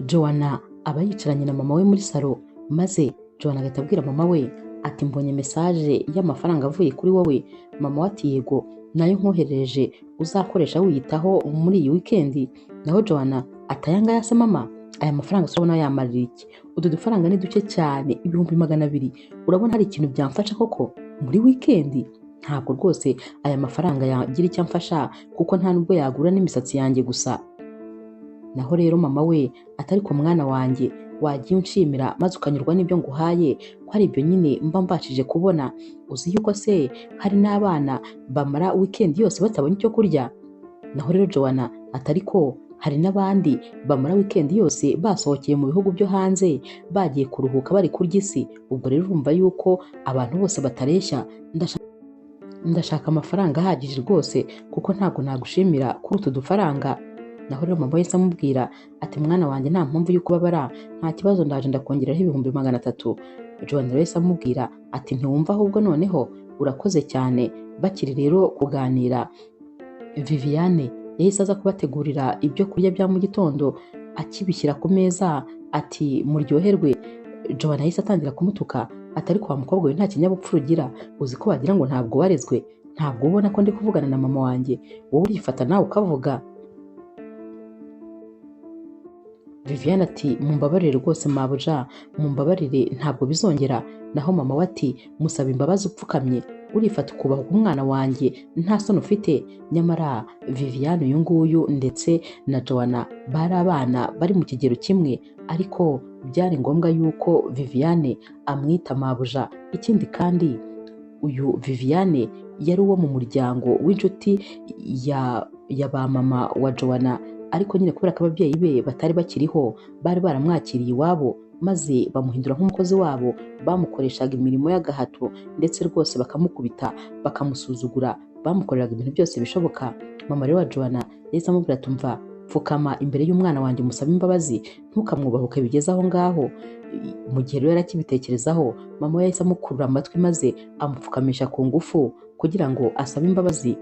Joanna aba yicaranye na mama we muri salo, maze Joanna agahita abwira mama we ati mbonye message y'amafaranga avuye kuri wowe. Mama we ati yego, nayo nkoherereje uzakoresha wiyitaho muri iyi weekend. Naho Joanna ati aya ngaya se mama, aya mafaranga urabona yamarira iki? Utu dufaranga ni duke cyane, ibihumbi 200. Urabona hari ikintu byamfasha koko muri weekend? Ntabwo rwose aya mafaranga yagira icyo amfasha, kuko nta nubwo yagura n'imisatsi yanjye gusa. Naho rero mama we atari ko mwana wanjye, wagiye unshimira maze ukanyurwa n'ibyo nguhaye, ko ari ibyo nyine mba mbashije kubona. Uzi yuko se hari n'abana bamara weekend yose batabonye icyo kurya? Naho rero Joanna atari ko hari n'abandi bamara weekend yose basohokeye mu bihugu byo hanze, bagiye kuruhuka bari kurya isi. Ubwo rero urumva yuko abantu bose batareshya. Ndashaka amafaranga ahagije rwose, kuko ntabwo nagushimira kuri utu dufaranga. Naho rero mama yahise amubwira ati mwana wanjye nta mpamvu yo kubabara, nta kibazo ndaje ndakongeraho ibihumbi 300. Joanna yahise amubwira ati ntiwumva ahubwo noneho urakoze cyane. Bakiri rero kuganira, Viviane yahise aza kubategurira ibyo kurya bya mu gitondo, akibishyira ku meza ati muryoherwe. Joanna yahise atangira kumutuka atari kwa mukobwa we nta kinyabupfura ugira, uzi ko wagira ngo ntabwo warezwe? Ntabwo ubona ko ndi kuvugana na mama wanjye, wowe urifata nawe ukavuga? Viviane ati mumbabarire rwose mabuja, mumbabarire ntabwo bizongera. Naho mama we ati musaba imbabazi upfukamye, urifata ukubaha umwana wanjye, nta soni ufite? Nyamara Viviane uyu nguyu ndetse na Joanna bari abana bari mu kigero kimwe, ariko byari ngombwa yuko Viviane amwita mabuja. Ikindi kandi uyu Viviane yari uwo mu muryango w'inshuti ya ba mama wa Joanna, ariko nyine kubera ko ababyeyi be batari bakiriho, bari baramwakiriye iwabo maze bamuhindura nk'umukozi wabo. Bamukoreshaga imirimo y'agahato ndetse rwose bakamukubita, bakamusuzugura, bamukoreraga ibintu byose bishoboka. Mama rero wa Joanna yahise amubwira ati mva, pfukama imbere y'umwana wanjye musaba imbabazi, ntukamwubahuke bigeze aho ngaho. Mu gihe rero yarakibitekerezaho, mama we yahise amukurura amatwi maze amupfukamisha ku ngufu kugira ngo asabe imbabazi.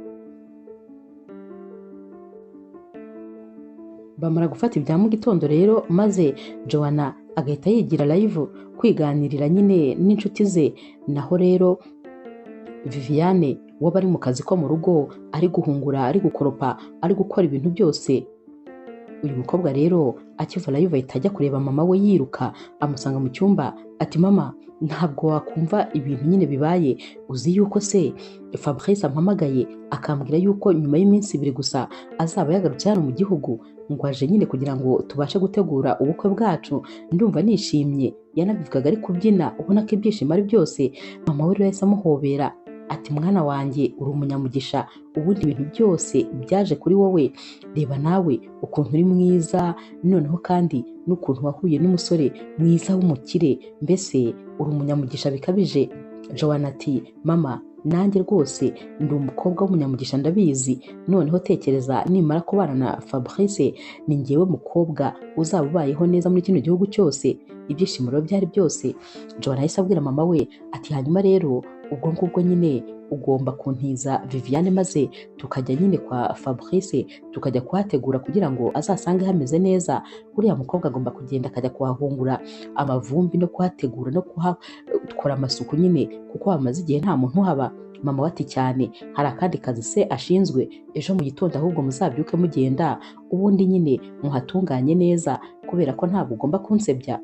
Bamara gufata ibya mu gitondo rero, maze Joanna agahita yigira live kwiganirira nyine n'inshuti ze. Naho rero Viviane we bari mu kazi ko mu rugo, ari guhungura, ari gukoropa, ari gukora ibintu byose. Uyu mukobwa rero akiva live ahita ajya kureba mama we yiruka, amusanga mu cyumba ati mama, ntabwo wakumva ibintu nyine bibaye? Uzi yuko se Fabrice ampamagaye akambwira yuko nyuma y'iminsi 2 gusa azaba yagarutse hano mu gihugu, ngo aje nyine kugira ngo tubashe gutegura ubukwe bwacu. Ndumva nishimye. Yanabivugaga ari kubyina, ubona ko ibyishimo ari byose. Mama we rero yahise amuhobera ati mwana wanjye uri umunyamugisha, ubundi ibintu byose byaje kuri wowe. Reba nawe ukuntu uri mwiza, noneho kandi n'ukuntu wahuye n'umusore mwiza w'umukire, mbese uri umunyamugisha bikabije. Joanna ati mama, nanjye rwose ndi umukobwa w'umunyamugisha ndabizi. Noneho tekereza nimara kubana na Fabrice, ni njyewe mukobwa uzaba ubayeho neza muri kino gihugu cyose. Ibyishimo rero byari byose. Joanna yahise abwira mama we ati hanyuma rero ubwo ngubwo nyine ugomba kuntiza Viviane, maze tukajya nyine kwa Fabrice tukajya kuhategura kugira ngo azasange hameze neza. Uriya mukobwa agomba kugenda akajya kuhahungura amavumbi no kuhategura no kuhakora amasuku nyine, kuko hamaze igihe nta muntu uhaba. Mama we ati cyane, hari akandi kazi se ashinzwe, ejo mu gitondo ahubwo muzabyuke mugenda, ubundi nyine muhatunganye neza, kubera ko ntabwo ugomba kunsebya.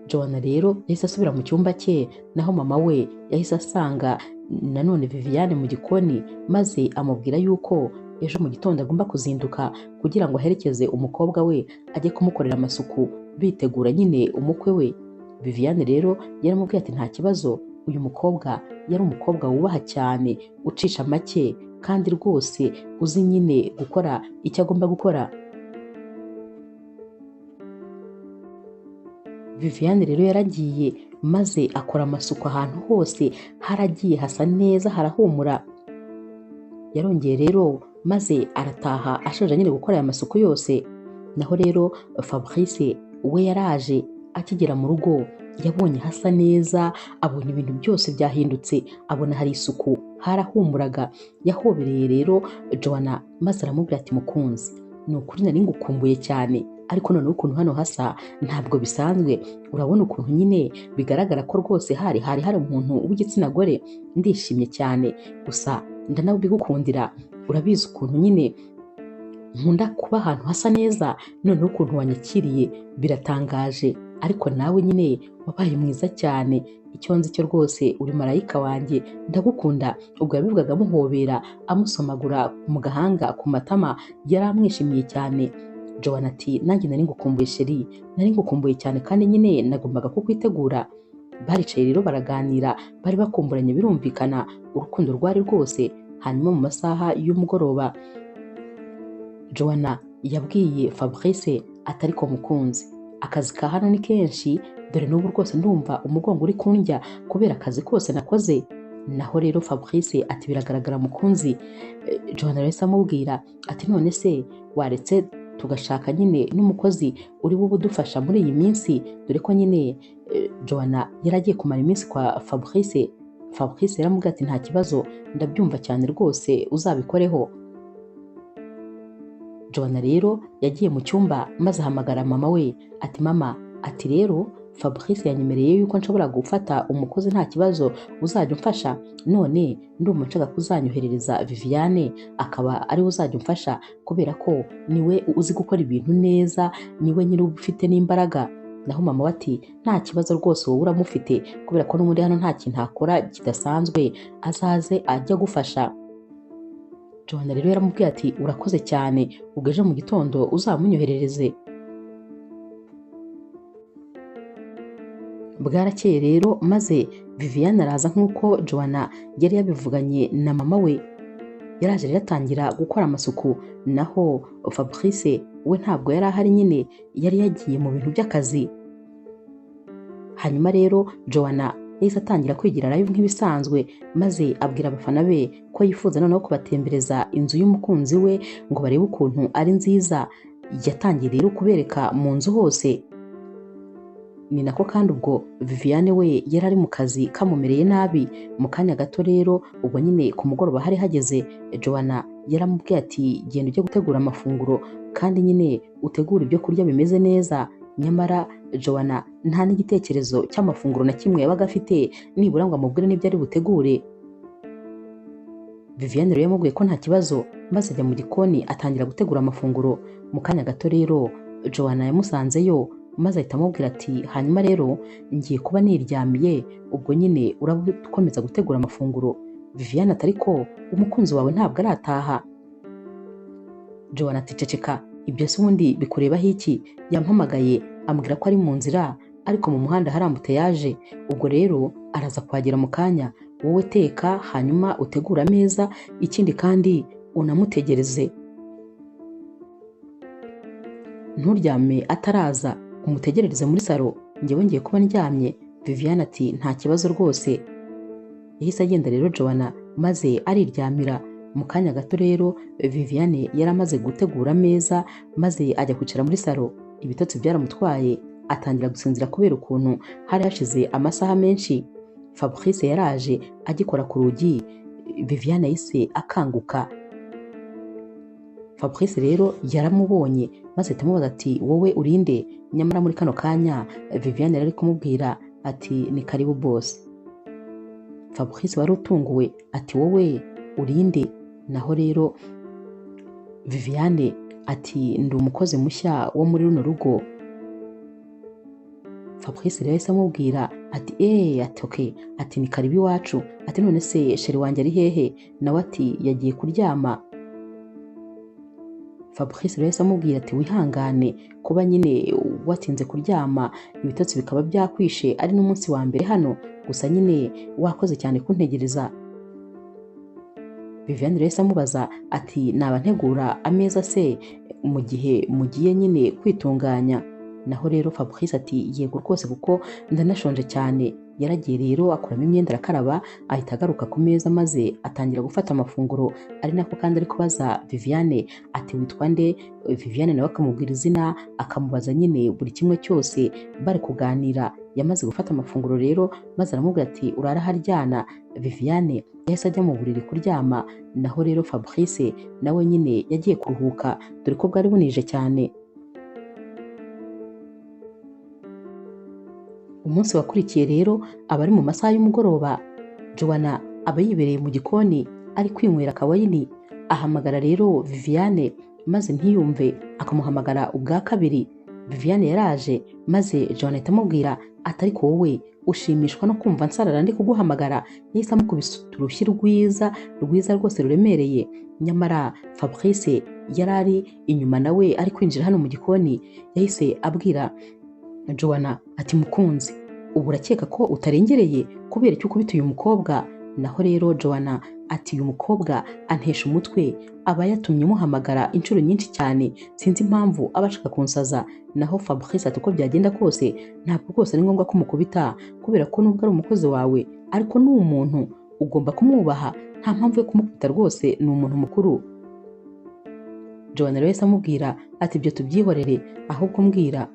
Joanna rero yahise asubira mu cyumba cye, naho mama we yahise asanga nanone Viviane mu gikoni, maze amubwira yuko ejo mu gitondo agomba kuzinduka kugira ngo aherekeze umukobwa we ajye kumukorera amasuku, bitegura nyine umukwe we. Viviane rero yaramubwiye ati nta kibazo, uyu mukobwa yari umukobwa wubaha cyane, ucisha make, kandi rwose uzi nyine gukora icyo agomba gukora. Viviane rero yaragiye maze akora amasuku ahantu hose, haragiye hasa neza, harahumura. Yarongeye rero maze arataha ashoje nyine gukora aya masuku yose. Naho rero Fabrice we yaraje, akigera mu rugo yabonye hasa neza, abona ibintu byose byahindutse, abona hari isuku, harahumuraga. Yahobereye rero Joanna maze aramubwira ati mukunzi, ni ukuri nari ngukumbuye cyane, ariko noneho ukuntu hano hasa ntabwo bisanzwe, urabona ukuntu nyine bigaragara ko rwose hari umuntu w'igitsina gore, ndishimye cyane, gusa ndanabigukundira, urabizi ukuntu nyine nkunda kuba ahantu hasa neza, noneho ukuntu wanyakiriye biratangaje, ariko nawe nyine wabaye mwiza cyane, icyo nzi cyo rwose uri marayika wanjye, ndagukunda. Ubwo yabivugaga amuhobera, amusomagura mu gahanga, ku matama, yari amwishimiye cyane. Joanna ati nanjye nari ngukumbuye sheri, nari ngukumbuye cyane kandi nyine nagombaga kukwitegura. Baricaye rero baraganira, bari bakumburanye birumvikana, urukundo rwari rwose. Hanyuma mu masaha y'umugoroba Joanna yabwiye Fabrice ati ariko mukunzi, akazi ka hano ni kenshi, dore n'ubu rwose ndumva umugongo uri kundya kubera akazi kose nakoze. Naho rero Fabrice ati biragaragara mukunzi. Joanna rero amubwira ati none se waretse tugashaka nyine n'umukozi uri bube udufasha muri iyi minsi, dore ko nyine Joanna yaragiye kumara iminsi kwa Fabrice. Fabrice yaramubwira ati nta kibazo, ndabyumva cyane rwose, uzabikoreho. Joanna rero yagiye mu cyumba maze ahamagara mama we ati mama, ati rero Fabrice yanyemereye yuko nshobora gufata umukozi nta kibazo, uzajya umfasha, none ndumva nshaka kuzanyoherereza Viviane akaba ari uzajya umfasha, kubera ko niwe uzi gukora ibintu neza, niwe nyine ufite n'imbaraga. Naho mama we ati nta kibazo rwose, wowe uramufite, kubera ko n'ubundi hano nta kintu akora kidasanzwe, azaze ajya gufasha. Joanna rero yaramubwiye ati urakoze cyane, ubwo ejo mu gitondo uzamunyoherereze. Bwarakeye rero maze Viviane araza nk'uko Joanna yari yabivuganye na mama we. Yaraje rero atangira gukora amasuku, naho Fabrice we ntabwo yari ahari, nyine yari yagiye mu bintu by'akazi. Hanyuma rero Joanna yahise atangira kwigira live nk'ibisanzwe, maze abwira abafana be ko yifuza noneho kubatembereza inzu y'umukunzi we ngo barebe ukuntu ari nziza. Yatangiye rero kubereka mu nzu hose. Ni nako kandi ubwo Viviane we yari ari mu kazi kamumereye nabi. Mu kanya gato rero ubwo nyine ku mugoroba hari hageze, Joanna yaramubwiye ati genda ujye gutegura amafunguro kandi nyine utegura ibyo kurya bimeze neza. Nyamara Joanna nta n'igitekerezo cy'amafunguro na kimwe yabaga afite, nibura ngo amubwire n'ibyo ari butegure. Viviane rero yamubwiye ko nta kibazo, maze ajya mu gikoni atangira gutegura amafunguro. Mu kanya gato rero Joanna yamusanzeyo, maze ahita amubwira ati hanyuma rero ngiye kuba niryamiye, ubwo nyine urakomeza gutegura amafunguro. Viviane ati ariko umukunzi wawe ntabwo arataha. Joanna ati ceceka, ibyo se ubundi bikurebaho iki? Yampamagaye ambwira ko ari mu nzira, ariko mu muhanda hari ambuteyage, ubwo rero araza kuhagera mu kanya. Wowe teka hanyuma utegura ameza, ikindi kandi unamutegereze, nturyame ataraza, umutegerereze muri salo, njyewe ngiye kuba ndyamye. Viviane ati nta kibazo rwose. Yahise agenda rero Joanna maze ariryamira. Mu kanya gato rero Viviane yari amaze gutegura ameza, maze ajya kwicara muri salo. Ibitotsi byaramutwaye, atangira gusinzira kubera ukuntu hari hashize amasaha menshi. Fabrice yaraje agikora ku rugi, Viviane yahise akanguka. Fabrice rero yaramubonye maze tumubaza ati wowe urinde? Nyamara muri kano kanya Viviane yari kumubwira ati ni karibu boss. Fabrice wari utunguwe ati wowe urinde? Naho rero Viviane ati ndi umukozi mushya wo muri runo rugo. Fabrice rero yahise amubwira ati ati okay, ati ni karibu iwacu. Ati none se sheri wanjye ari hehe? Nawe ati yagiye kuryama. Fabrice rero yahise amubwira ati wihangane kuba nyine watinze kuryama, ibitotsi bikaba byakwishe, ari n'umunsi wa mbere hano, gusa nyine wakoze cyane kuntegereza. Viviane rero yahise amubaza ati naba ntegura ameza se mu gihe mugiye nyine kwitunganya? Naho rero Fabrice ati yego rwose kuko ndanashonje cyane. yaragiye rero akuramo imyenda arakaraba ahita agaruka ku meza maze atangira gufata amafunguro, ari nako kandi ari kubaza Viviane ati witwa nde? Viviane nawe akamubwira izina, akamubaza nyine buri kimwe cyose bari kuganira. Yamaze gufata amafunguro rero maze aramubwira ati urara haryana. Viviane yahise ajya mu buriri kuryama, naho rero Fabrice nawe nyine yagiye kuruhuka dore ko bwari bunije cyane. Umunsi wakurikiye rero aba ari mu masaha y'umugoroba, Joanna aba yibereye mu gikoni ari kwinywera akawayini. Ahamagara rero Viviane maze ntiyumve, akamuhamagara ubwa kabiri. Viviane yaraje maze Joanna ahita amubwira ati ariko wowe ushimishwa no kumva nsarara ndi kuguhamagara? Yahise amukubise urushyi rwiza rwose ruremereye. Nyamara Fabrice yari ari inyuma nawe ari kwinjira hano mu gikoni. Yahise abwira Joanna ati mukunzi, ubu urakeka ko utarengereye kubera icyo ukubita uyu mukobwa? Naho rero Joanna ati uyu mukobwa antesha umutwe, aba yatumye muhamagara inshuro nyinshi cyane, sinzi impamvu aba ashaka kunsaza. Naho Fabrice ati uko byagenda kose ntabwo rwose ari ngombwa kumukubita, kubera ko nubwo ari umukozi wawe ariko ni umuntu, ugomba kumwubaha, nta mpamvu yo kumukubita rwose, ni umuntu mukuru. Joanna rero yahise amubwira ati ibyo tubyihorere, ahubwo mbwira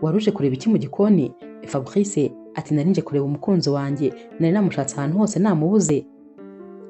waruje kureba iki mu gikoni? Fabrice ati nari nje kureba umukunzi wanjye, nari namushatse ahantu hose namubuze.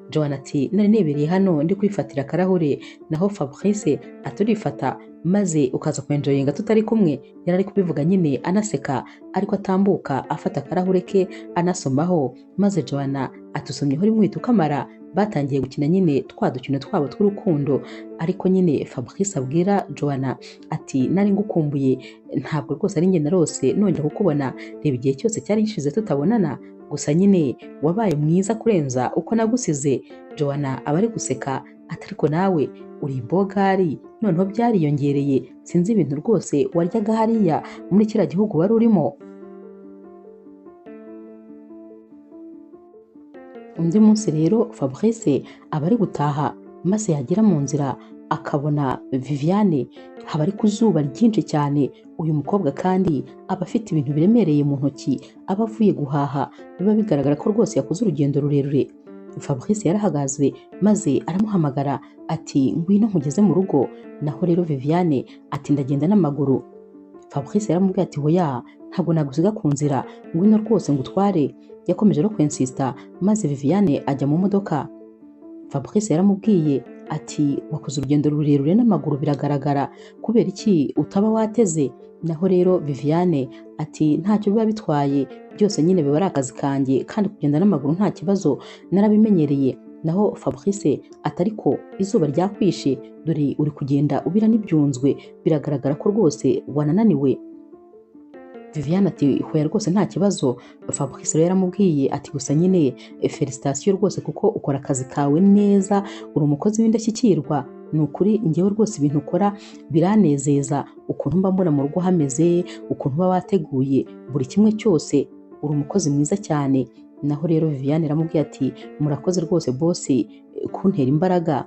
Joanna ati nari nebereye hano ndi kwifatira akarahure. Naho Fabrice aturifata maze ukaza kwenjoyinga tutari kumwe. Yari ari kubivuga nyine anaseka, ariko atambuka afata akarahure ke anasomaho. Maze Joanna atusomyeho rimwe ukamara. Batangiye gukina nyine twa dukino twabo tw'urukundo, ariko nyine Fabrice abwira Joanna ati nari ngukumbuye, ntabwo rwose ari njye narose nongera kukubona, reba igihe cyose cyari gishize tutabonana, gusa nyine wabaye mwiza kurenza uko nagusize. Joanna aba ari guseka ati ariko nawe uri imbogari, noneho byariyongereye, sinzi ibintu rwose waryaga hariya muri kiriya gihugu wari urimo. Undi munsi rero Fabrice aba ari gutaha maze yagera mu nzira akabona Viviane, haba ari ku zuba ryinshi cyane. Uyu mukobwa kandi aba afite ibintu biremereye mu ntoki, aba avuye guhaha, biba bigaragara ko rwose yakoze urugendo rurerure. Fabrice yarahagaze maze aramuhamagara ati ngwino nkugeze mu rugo. Naho rero Viviane ati ndagenda n'amaguru. Fabrice yaramubwiye ati hoya, ntabwo nagusiga ku nzira, ngwino rwose ngutware. Yakomeje no kwensista maze Viviane ajya mu modoka. Fabrice yaramubwiye ati wakoze urugendo rurerure n'amaguru biragaragara, kubera iki utaba wateze? Naho rero Viviane ati ntacyo biba bitwaye, byose nyine biba ari akazi kanjye, kandi kugenda n'amaguru nta kibazo, narabimenyereye. Naho Fabrice ati ariko izuba ryakwishe, dore uri kugenda ubira n'ibyunzwe, biragaragara ko rwose wanananiwe. Viviane ati hoya rwose nta kibazo. Fabrice rero yaramubwiye ati gusa nyine felicitation rwose kuko ukora akazi kawe neza, uri umukozi w'indashyikirwa. Ni ukuri njyewe rwose ibintu ukora biranezeza, ukuntu mba mbona mu rugo hameze, ukuntu uba wateguye buri kimwe cyose, uri umukozi mwiza cyane. Naho rero Viviane yaramubwiye ati murakoze rwose boss kuntera imbaraga.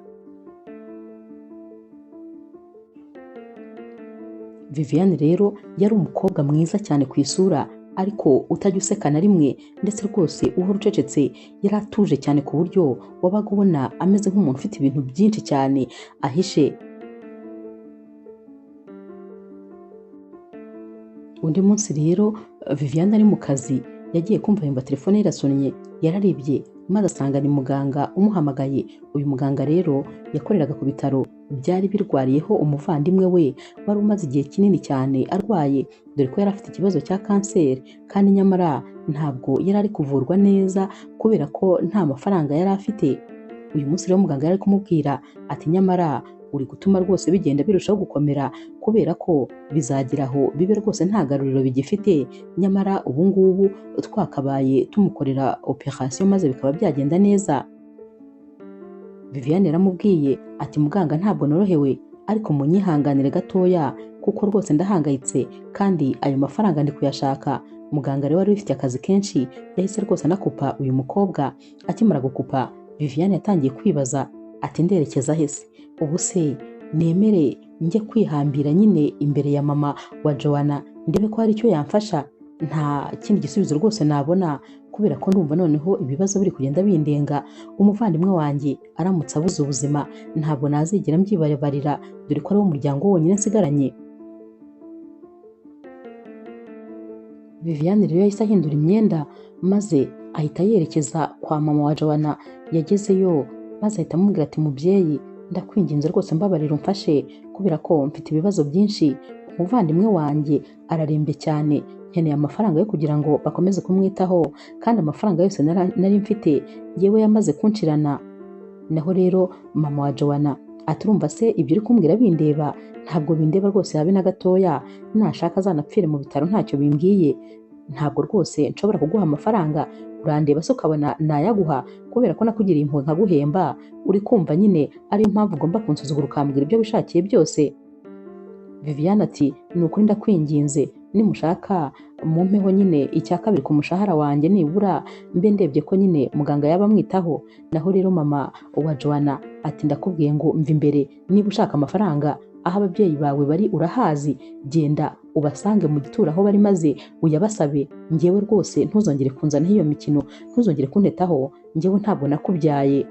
Viviane rero yari umukobwa mwiza cyane ku isura, ariko utajya useka na rimwe, ndetse rwose uhora ucecetse. Yari atuje cyane ku buryo wabaga ubona ameze nk'umuntu ufite ibintu byinshi cyane ahishe. Undi munsi rero Viviane ari mu kazi, yagiye kumva yumva telefone irasonnye. Yararebye maze asanga ni muganga umuhamagaye. Uyu muganga rero yakoreraga ku bitaro byari birwariyeho umuvandimwe we wari umaze igihe kinini cyane arwaye, dore ko yari afite ikibazo cya kanseri, kandi nyamara ntabwo yari ari kuvurwa neza kubera ko nta mafaranga yari afite. Uyu munsi rero muganga yari kumubwira ati nyamara uri gutuma rwose bigenda birushaho gukomera, kubera ko bizagira aho bibe rwose nta garuriro bigifite, nyamara ubu ngubu twakabaye tumukorera operation maze bikaba byagenda neza. Viviane yaramubwiye ati muganga ntabwo norohewe, ariko munyihanganire gatoya kuko rwose ndahangayitse, kandi ayo mafaranga ndi kuyashaka. Muganga rero wari ufite akazi kenshi, yahise rwose anakupa uyu mukobwa. Akimara gukupa, Viviane yatangiye kwibaza ati nderekeza hese, ubu se nemere njye kwihambira nyine imbere ya mama wa Joanna ndebe ko hari icyo yamfasha? nta kindi gisubizo rwose nabona kubera ko ndumva noneho ibibazo biri kugenda bindenga. Umuvandimwe wanjye aramutse abuze ubuzima ntabwo nazigera mbyibabarira, dore ko ari wo muryango wonyine nsigaranye. Viviane rero yahise ahindura imyenda maze ahita yerekeza kwa mama wa Joanna. Yagezeyo maze ahita amubwira ati mubyeyi, ndakwinginze rwose mbabarira umfashe kubera ko mfite ibibazo byinshi, umuvandimwe wanjye ararembye cyane, nkeneye amafaranga yo kugira ngo bakomeze kumwitaho kandi amafaranga yose nari mfite yewe yamaze kunshirana. Naho rero mama wa Joanna ati urumva se ibyo uri kumbwira bindeba? Ntabwo bindeba rwose habe na gatoya, nashaka azanapfire mu bitaro ntacyo bimbwiye, ntabwo rwose nshobora kuguha amafaranga, urandeba se ukabona nayaguha kubera ko nakugiriye impuhwe nkaguhemba? Uri kumva nyine ariyo mpamvu ugomba kunsuzugura ukambwira ibyo wishakiye byose? Viviane ati ni ukuri ndakwinginze, nimushaka mumpeho nyine icya kabiri ku mushahara wanjye nibura mbe ndebye ko nyine muganga yaba amwitaho. Naho rero mama wa Joanna ati ndakubwiye ngo mva imbere, niba ushaka amafaranga aho ababyeyi bawe bari urahazi, genda ubasange mu gituro aho bari maze uyabasabe. Njyewe rwose ntuzongere kunzanaho iyo mikino, ntuzongere kuntetaho, njyewe ntabwo nakubyaye.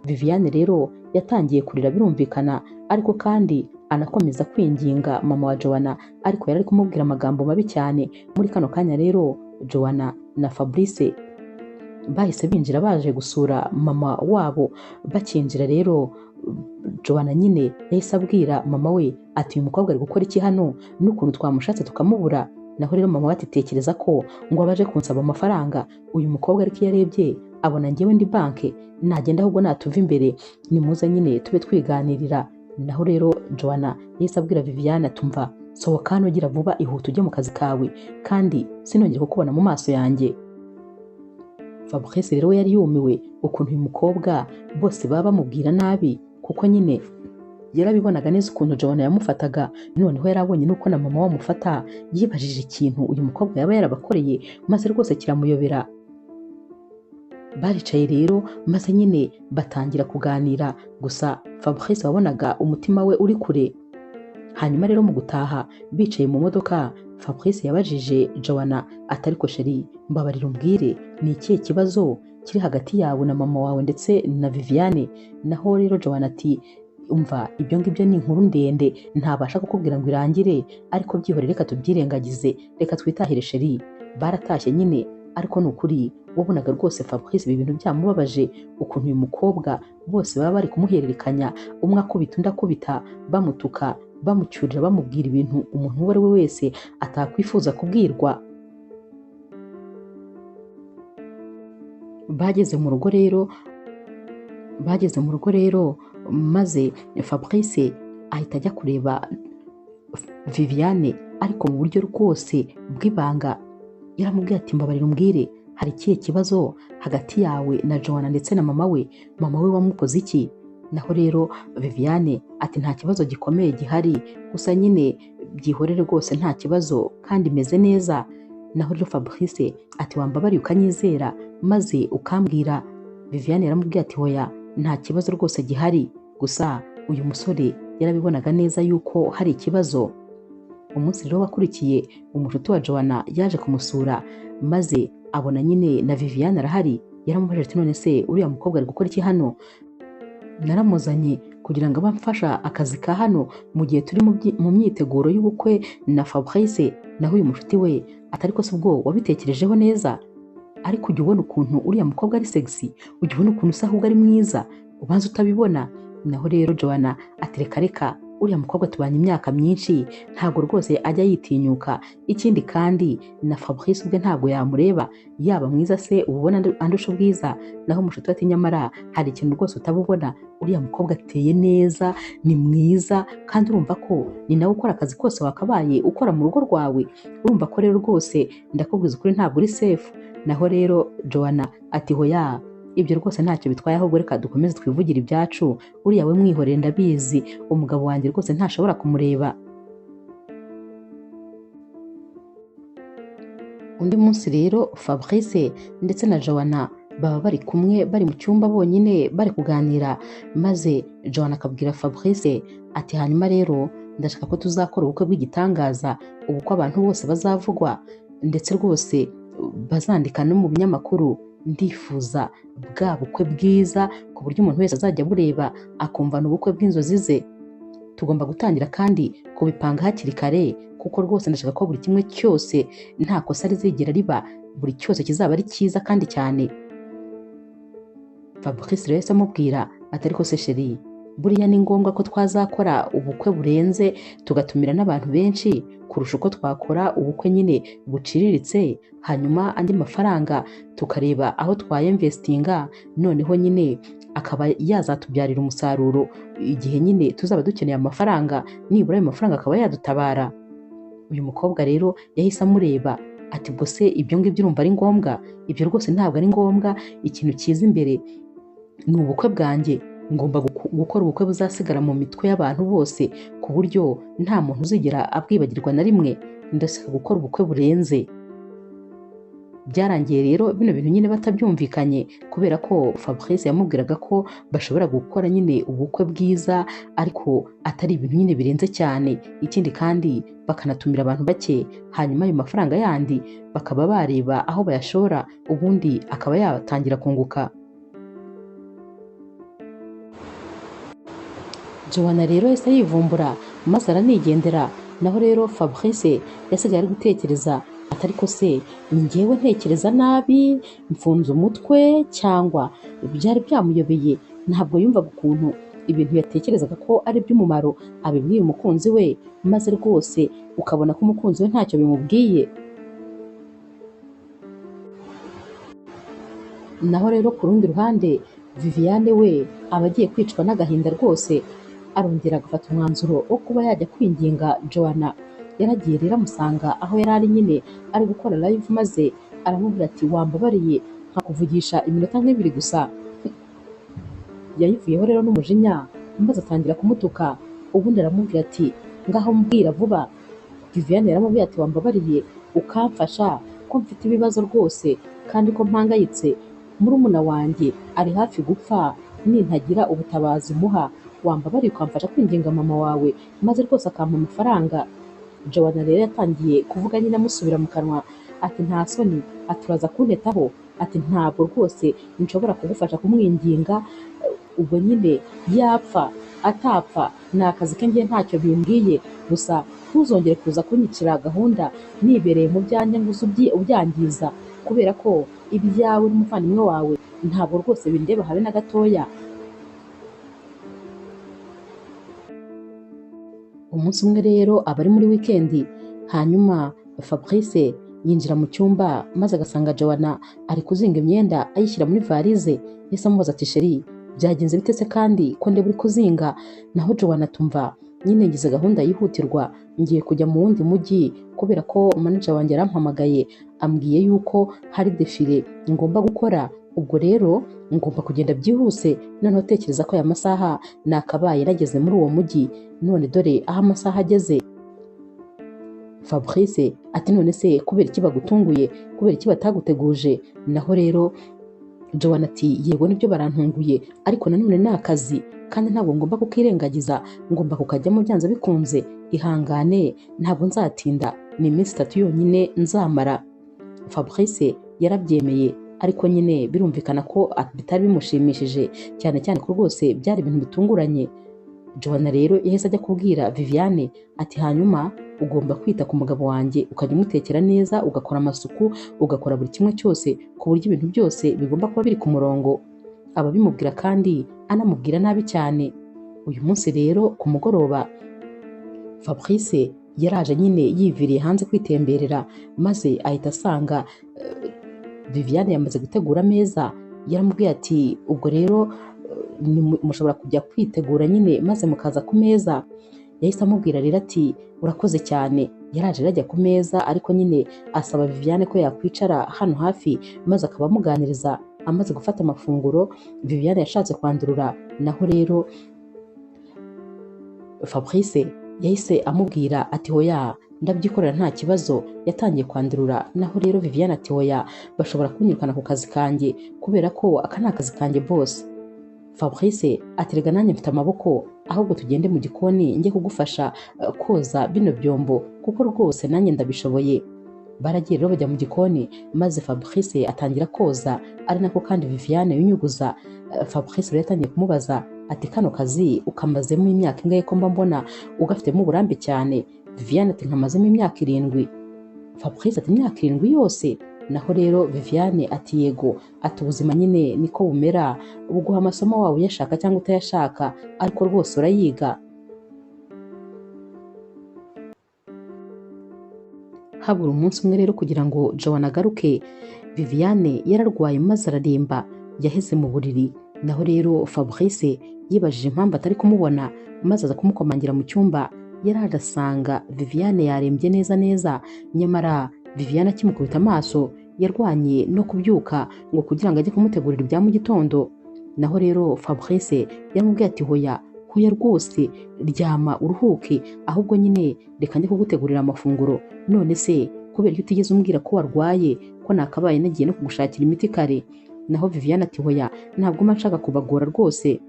Viviane rero yatangiye kurira birumvikana, ariko kandi anakomeza kwinginga mama wa Joanna, ariko yari ari kumubwira amagambo mabi cyane. Muri kano kanya rero Joanna na Fabrice bahise binjira baje gusura mama wabo. Bakinjira rero Joanna nyine yahise abwira mama we ati uyu mukobwa ari gukora iki hano n'ukuntu twamushatse tukamubura. Naho rero mama we atitekereza ko ngo abaje kunsaba amafaranga, uyu mukobwa ariko iyo arebye abona njyewe ndi banke, nagenda ahubwo natuva imbere nimuza nyine tube twiganirira. Naho rero Joanna yahise abwira Viviane atumva sohoka hano, gira vuba ihute ujye mu kazi kawe kandi sinongere kukubona mu maso yanjye. Fabrice rero yari yumiwe ukuntu uyu mukobwa bose baba bamubwira nabi, kuko nyine yarabibonaga neza ukuntu Joanna yamufataga, noneho yarabonye nuko na mama wamufata. Yibajije ikintu uyu mukobwa yaba yarabakoreye maze rwose kiramuyobera. Baricaye rero maze nyine batangira kuganira, gusa Fabrice wabonaga umutima we uri kure. Hanyuma rero mu gutaha bicaye mu modoka, Fabrice yabajije Joanna ati ariko sheri, mbabarira umbwire ni ikihe kibazo kiri hagati yawe na mama wawe ndetse na Viviane? Naho rero Joanna ati umva ibyo ngibyo ni inkuru ndende ntabasha kukubwira ngo irangire, ariko byihorere reka tubyirengagize, reka twitahire sheri. Baratashye nyine, ariko ni ukuri wabonaga rwose Fabrice ibi bintu byamubabaje, ukuntu uyu mukobwa bose baba bari kumuhererekanya, umwe akubita undi akubita, bamutuka bamucyurira bamubwira ibintu umuntu uwo ari we wese atakwifuza kubwirwa. Bageze mu rugo rero maze Fabrice ahita ajya kureba Viviane, ariko mu buryo rwose bw'ibanga. Yaramubwiye ati mbabarira umbwire hari ikihe kibazo hagati yawe na Joanna ndetse na mama we wamukoze iki? Naho rero Viviane ati nta kibazo gikomeye gihari, gusa nyine byihorere rwose nta kibazo kandi meze neza. Naho rero Fabrice ati wambabariye ukanyizera maze ukambwira. Viviane yaramubwiye ati hoya nta kibazo rwose gihari, gusa uyu musore yarabibonaga neza yuko hari ikibazo. Umunsi rero wakurikiye umushuti wa Joanna yaje kumusura maze abona nyine na Viviane arahari. Yaramubajije ati none se uriya mukobwa ari gukora iki hano? Naramuzanye kugira ngo abamfasha akazi ka hano mu gihe turi mu myiteguro y'ubukwe na Fabrice. Naho uyu mushuti we atari ko se ubwo wabitekerejeho neza? Ariko ujya ubona ukuntu uriya mukobwa ari sexy, ujya ubona ukuntu usa ahubwo ari mwiza, ubanza utabibona? Naho rero Joanna ati reka uriya mukobwa tubanye imyaka myinshi ntabwo rwose ajya yitinyuka, ikindi kandi na Fabrice ubwe ntabwo yamureba, yaba mwiza se ubona andusha ubwiza. Naho umushuti ati nyamara hari ikintu rwose utabubona, uriya mukobwa ateye neza, ni mwiza, kandi urumva ko ni nawe ukora akazi kose wakabaye ukora mu rugo rwawe. Urumva ko rero rwose ndakubwiza ukuri ntabwo uri safe. Naho rero Joanna ati hoya ibyo rwose ntacyo bitwaye, ahubwo reka dukomeze twivugira ibyacu, uriya we mwihorere ndabizi, umugabo wanjye rwose ntashobora kumureba. Undi munsi rero Fabrice ndetse na Joanna baba bari kumwe bari mu cyumba bonyine bari kuganira, maze Joanna akabwira Fabrice ati hanyuma rero ndashaka ko tuzakora ubukwe bw'igitangaza, ubukwe abantu bose bazavugwa. ndetse rwose bazandika no mu binyamakuru, ndifuza bwa bukwe bwiza ku buryo umuntu wese azajya abureba akumva ni ubukwe bw'inzozi ze. Tugomba gutangira kandi kubipanga hakiri kare, kuko rwose ndashaka ko buri kimwe cyose nta kosa rizigera riba, buri cyose kizaba ari cyiza kandi cyane. Fabrice rero amubwira ati ariko se chérie, buriya ni ngombwa ko twazakora ubukwe burenze tugatumira n'abantu benshi kurusha uko twakora ubukwe nyine buciriritse, hanyuma andi mafaranga tukareba aho twayinvestinga, noneho nyine akaba yazatubyarira umusaruro igihe nyine tuzaba dukeneye amafaranga, nibura ayo mafaranga akaba yadutabara. Uyu mukobwa rero yahise amureba ati ubwo se ibyo ngibyo urumva ari ngombwa? Ibyo rwose ntabwo ari ngombwa, ikintu cyiza imbere ni ubukwe bwanjye, ngomba gukora ubukwe buzasigara mu mitwe y'abantu bose ku buryo nta muntu uzigera abwibagirwa na rimwe, ndashaka gukora ubukwe burenze. Byarangiye rero bino bintu nyine batabyumvikanye, kubera ko Fabrice yamubwiraga ko bashobora gukora nyine ubukwe bwiza ariko atari ibintu nyine birenze cyane, ikindi kandi bakanatumira abantu bake, hanyuma ayo mafaranga yandi bakaba bareba aho bayashora, ubundi akaba yatangira kunguka. Joanna rero yahise yivumbura maze aranigendera, naho rero Fabrice yasigaye ari gutekereza atari ko se njyewe ntekereza nabi, mfunze umutwe, cyangwa byari byamuyobeye, ntabwo yumvaga ukuntu ibintu yatekerezaga ko ari iby'umumaro abibwiye umukunzi we, maze rwose ukabona ko umukunzi we ntacyo bimubwiye. Naho rero ku rundi ruhande Viviane we aba agiye kwicwa n'agahinda rwose, arongera agafata umwanzuro wo kuba yajya kwinginga Joanna. Yaragiye rero amusanga aho yari ari nyine ari gukora live, maze aramubwira ati wambabariye nkakuvugisha iminota nk'ibiri gusa. Yayivuyeho rero n'umujinya, maze atangira kumutuka, ubundi aramubwira ati ngaho mbwira vuba. Viviane yaramubwiye ati wambabariye ukamfasha ko mfite ibibazo rwose kandi ko mpangayitse, murumuna wanjye ari hafi gupfa nintagira ubutabazi muha, wambabariye ukamfasha kwinginga mama wawe maze rwose akampa amafaranga. Joanna rero yatangiye kuvuga nyine amusubira mu kanwa ati nta soni, ati uraza kuntetaho, ati ntabwo rwose nshobora kugufasha kumwinginga, ubwo nyine yapfa atapfa ni akazi ke, ngiye ntacyo bimbwiye, gusa ntuzongere kuza kunyicira gahunda nibereye mu byanjye ngo uze ubyangiza, kubera ko ibyawe n'umuvandimwe wawe ntabwo rwose bindeba habe na gatoya. Umunsi umwe rero aba ari muri wikendi, hanyuma Fabrice yinjira mu cyumba maze agasanga Joanna ari kuzinga imyenda ayishyira muri varize. Yahise amubaza ati chérie, byagenze bite se kandi ko ndeba uri kuzinga? Naho Joanna atumva nyine ngize gahunda yihutirwa, ngiye kujya mu wundi mujyi kubera ko manager wanjye yarampamagaye ambwiye yuko hari defile ngomba gukora, ubwo rero ngomba kugenda byihuse, noneho tekereza ko aya masaha nakabaye nageze muri uwo mujyi, none dore aho amasaha ageze. Fabrice ati none se kubera iki bagutunguye, kubera iki bataguteguje? Naho rero Joanna ati yego nibyo barantunguye, ariko nanone ni akazi kandi ntabwo ngomba kukirengagiza, ngomba kukajyamo byanze bikunze, ihangane ntabwo nzatinda, ni iminsi 3 yonyine nzamara. Fabrice yarabyemeye, ariko nyine birumvikana ko bitari bimushimishije cyane cyane ko rwose byari ibintu bitunguranye. Joanna rero yahise ajya kubwira Viviane ati hanyuma ugomba kwita ku mugabo wanjye, ukajya umutekera neza, ugakora amasuku, ugakora buri kimwe cyose ku buryo ibintu byose bigomba kuba biri ku murongo. Aba bimubwira kandi anamubwira nabi cyane. Uyu munsi rero ku mugoroba Fabrice yaraje nyine yiviriye hanze kwitemberera, maze ahita asanga Viviane yamaze gutegura ameza. Yaramubwiye ati ubwo rero mushobora kujya kwitegura nyine maze mukaza ku meza. Yahise amubwira rero ati urakoze cyane. Yaraje ajya ku meza, ariko nyine asaba Viviane ko yakwicara hano hafi maze akaba amuganiriza. Amaze gufata amafunguro, Viviane yashatse kwandurura, naho rero Fabrice yahise amubwira ati hoya ndabyikorera nta kibazo. Yatangiye kwandurura, naho rero Viviane ati hoya bashobora kunyirukana ku kazi kanjye kubera ko aka ni akazi kanjye boss. Fabrice ati rega nanjye mfite amaboko, ahubwo tugende mu gikoni njye kugufasha koza bino byombo kuko rwose nanjye ndabishoboye. Baragiye rero bajya mu gikoni maze Fabrice atangira koza, ari nako kandi Viviane yunyuguza. Fabrice rero yatangiye kumubaza ati kano kazi ukamazemo imyaka ingahe ko mba mbona ugafitemo uburambe cyane? Viviane ati nkamazemo imyaka 7. Fabrice ati imyaka 7 yose? Naho rero Viviane ati yego, ati ubuzima nyine niko bumera, buguha amasomo wawe uyashaka cyangwa utayashaka, ariko rwose urayiga. Habura umunsi umwe rero kugira ngo Joanna agaruke, Viviane yararwaye maze araremba, yaheze mu buriri. Naho rero Fabrice yibajije impamvu atari kumubona, maze aza kumukomangira mu cyumba. Yaraje asanga Viviane yarembye neza neza, nyamara Viviane akimukubita amaso yarwanye no kubyuka ngo kugira ngo ajye kumutegurira ibya mu gitondo. Naho rero Fabrice yamubwiye ati hoya rwose ryama uruhuke, ahubwo nyine reka njye kugutegurira amafunguro. None se kubera ko utigeze umbwira ko warwaye, ko nakabaye nagiye no kugushakira imiti kare? Naho Viviane ati hoya ntabwo mba nshaka kubagora rwose.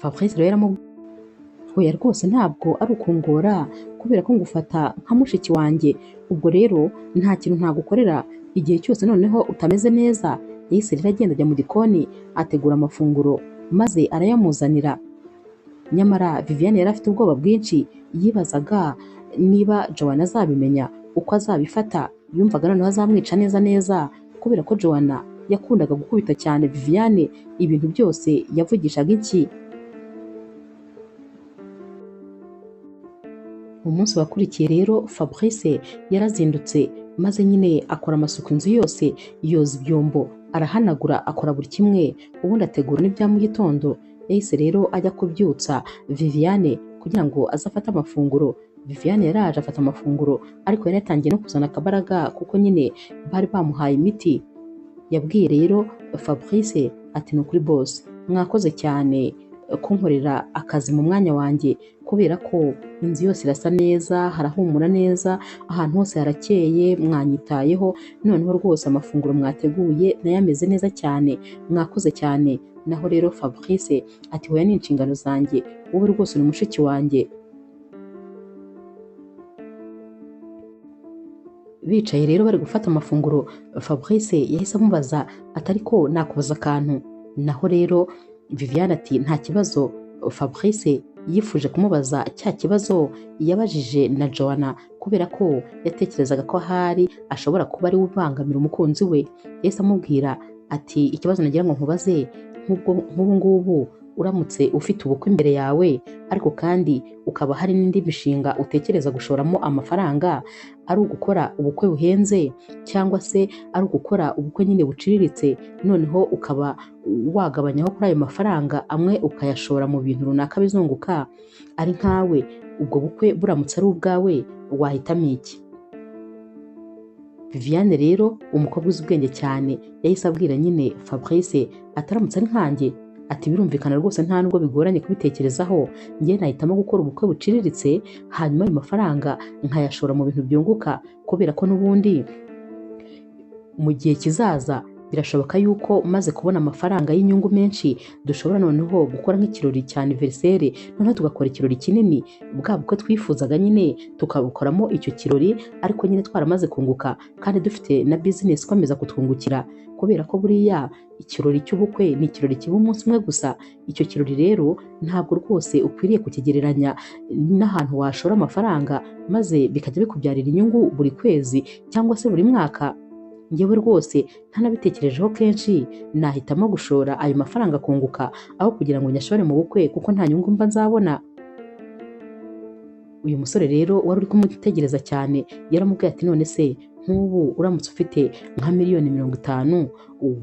Fabrice rero yaramubwiye hoya rwose ntabwo ari ukungora, kubera ko ngufata nka mushiki wanjye, ubwo rero nta kintu ntagukorera igihe cyose noneho utameze neza. Yahise rero agenda ajya mu gikoni ategura amafunguro maze arayamuzanira. Nyamara Viviane yari afite ubwoba bwinshi, yibazaga niba Joanna azabimenya uko azabifata. Yumvaga noneho azamwica neza neza, kubera ko Joanna yakundaga gukubita cyane Viviane ibintu byose yavugishaga iki. Umunsi wakurikiye rero Fabrice yarazindutse maze nyine akora amasuku inzu yose, yoza ibyombo, arahanagura, akora buri kimwe, ubundi ategura n'ibya mu gitondo. Yahise rero ajya kubyutsa Viviane kugira ngo azafate amafunguro. Viviane yaraje afata amafunguro, ariko yari yatangiye no kuzana akabaraga kuko nyine bari bamuhaye imiti. Yabwiye rero Fabrice ati nukuri boss, mwakoze cyane kunkorera akazi mu mwanya wanjye, kubera ko inzu yose irasa neza, harahumura neza, ahantu hose harakeye, mwanyitayeho, noneho rwose amafunguro mwateguye nayo ameze neza cyane, mwakoze cyane. Naho rero Fabrice ati hoya ni inshingano zanjye, wowe rwose uri mushiki wanjye. Bicaye rero bari gufata amafunguro, Fabrice yahise amubaza ati ariko nakubaza akantu? Naho rero Viviane ati nta kibazo. Fabrice yifuje kumubaza cya kibazo yabajije na Joanna, kubera ko yatekerezaga ko ahari ashobora kuba ari ubangamira umukunzi we. Yahise amubwira ati ikibazo nagira ngo nkubaze, nk'ubu ngubu uramutse ufite ubukwe imbere yawe, ariko kandi ukaba hari n'indi mishinga utekereza gushoramo amafaranga, ari ugukora ubukwe buhenze cyangwa se ari ugukora ubukwe nyine buciriritse, noneho ukaba wagabanyaho kuri ayo mafaranga amwe ukayashora mu bintu runaka bizunguka, ari nkawe, ubwo bukwe buramutse ari ubwawe wahitamo iki? Viviane rero umukobwa uzi ubwenge cyane yahise abwira nyine Fabrice ataramutse ari nkanjye, ati birumvikana rwose nta nubwo bigoranye kubitekerezaho, njye nahitamo gukora ubukwe buciriritse, hanyuma ayo mafaranga nkayashora mu bintu byunguka, kubera ko n'ubundi mu gihe kizaza birashoboka yuko maze kubona amafaranga y'inyungu menshi dushobora noneho gukora nk'ikirori cya anniversaire, noneho tugakora ikirori kinini, bwa bukwe twifuzaga nyine tukabukoramo icyo kirori, ariko nyine twaramaze kunguka kandi dufite na business ikomeza kutwungukira, kubera ko buriya ikirori cy'ubukwe ni ikirori kiba umunsi umwe gusa. Icyo kirori rero ntabwo rwose ukwiriye kukigereranya n'ahantu washora amafaranga maze bikajya bikubyarira inyungu buri kwezi cyangwa se buri mwaka. Njyewe rwose ntanabitekerejeho kenshi, nahitamo gushora ayo mafaranga kunguka aho kugira ngo nyashore mu bukwe, kuko nta nyungu mba nzabona. Uyu musore rero wari uri kumutegereza cyane yaramubwiye ati none se nk'ubu uramutse ufite nka miliyoni 50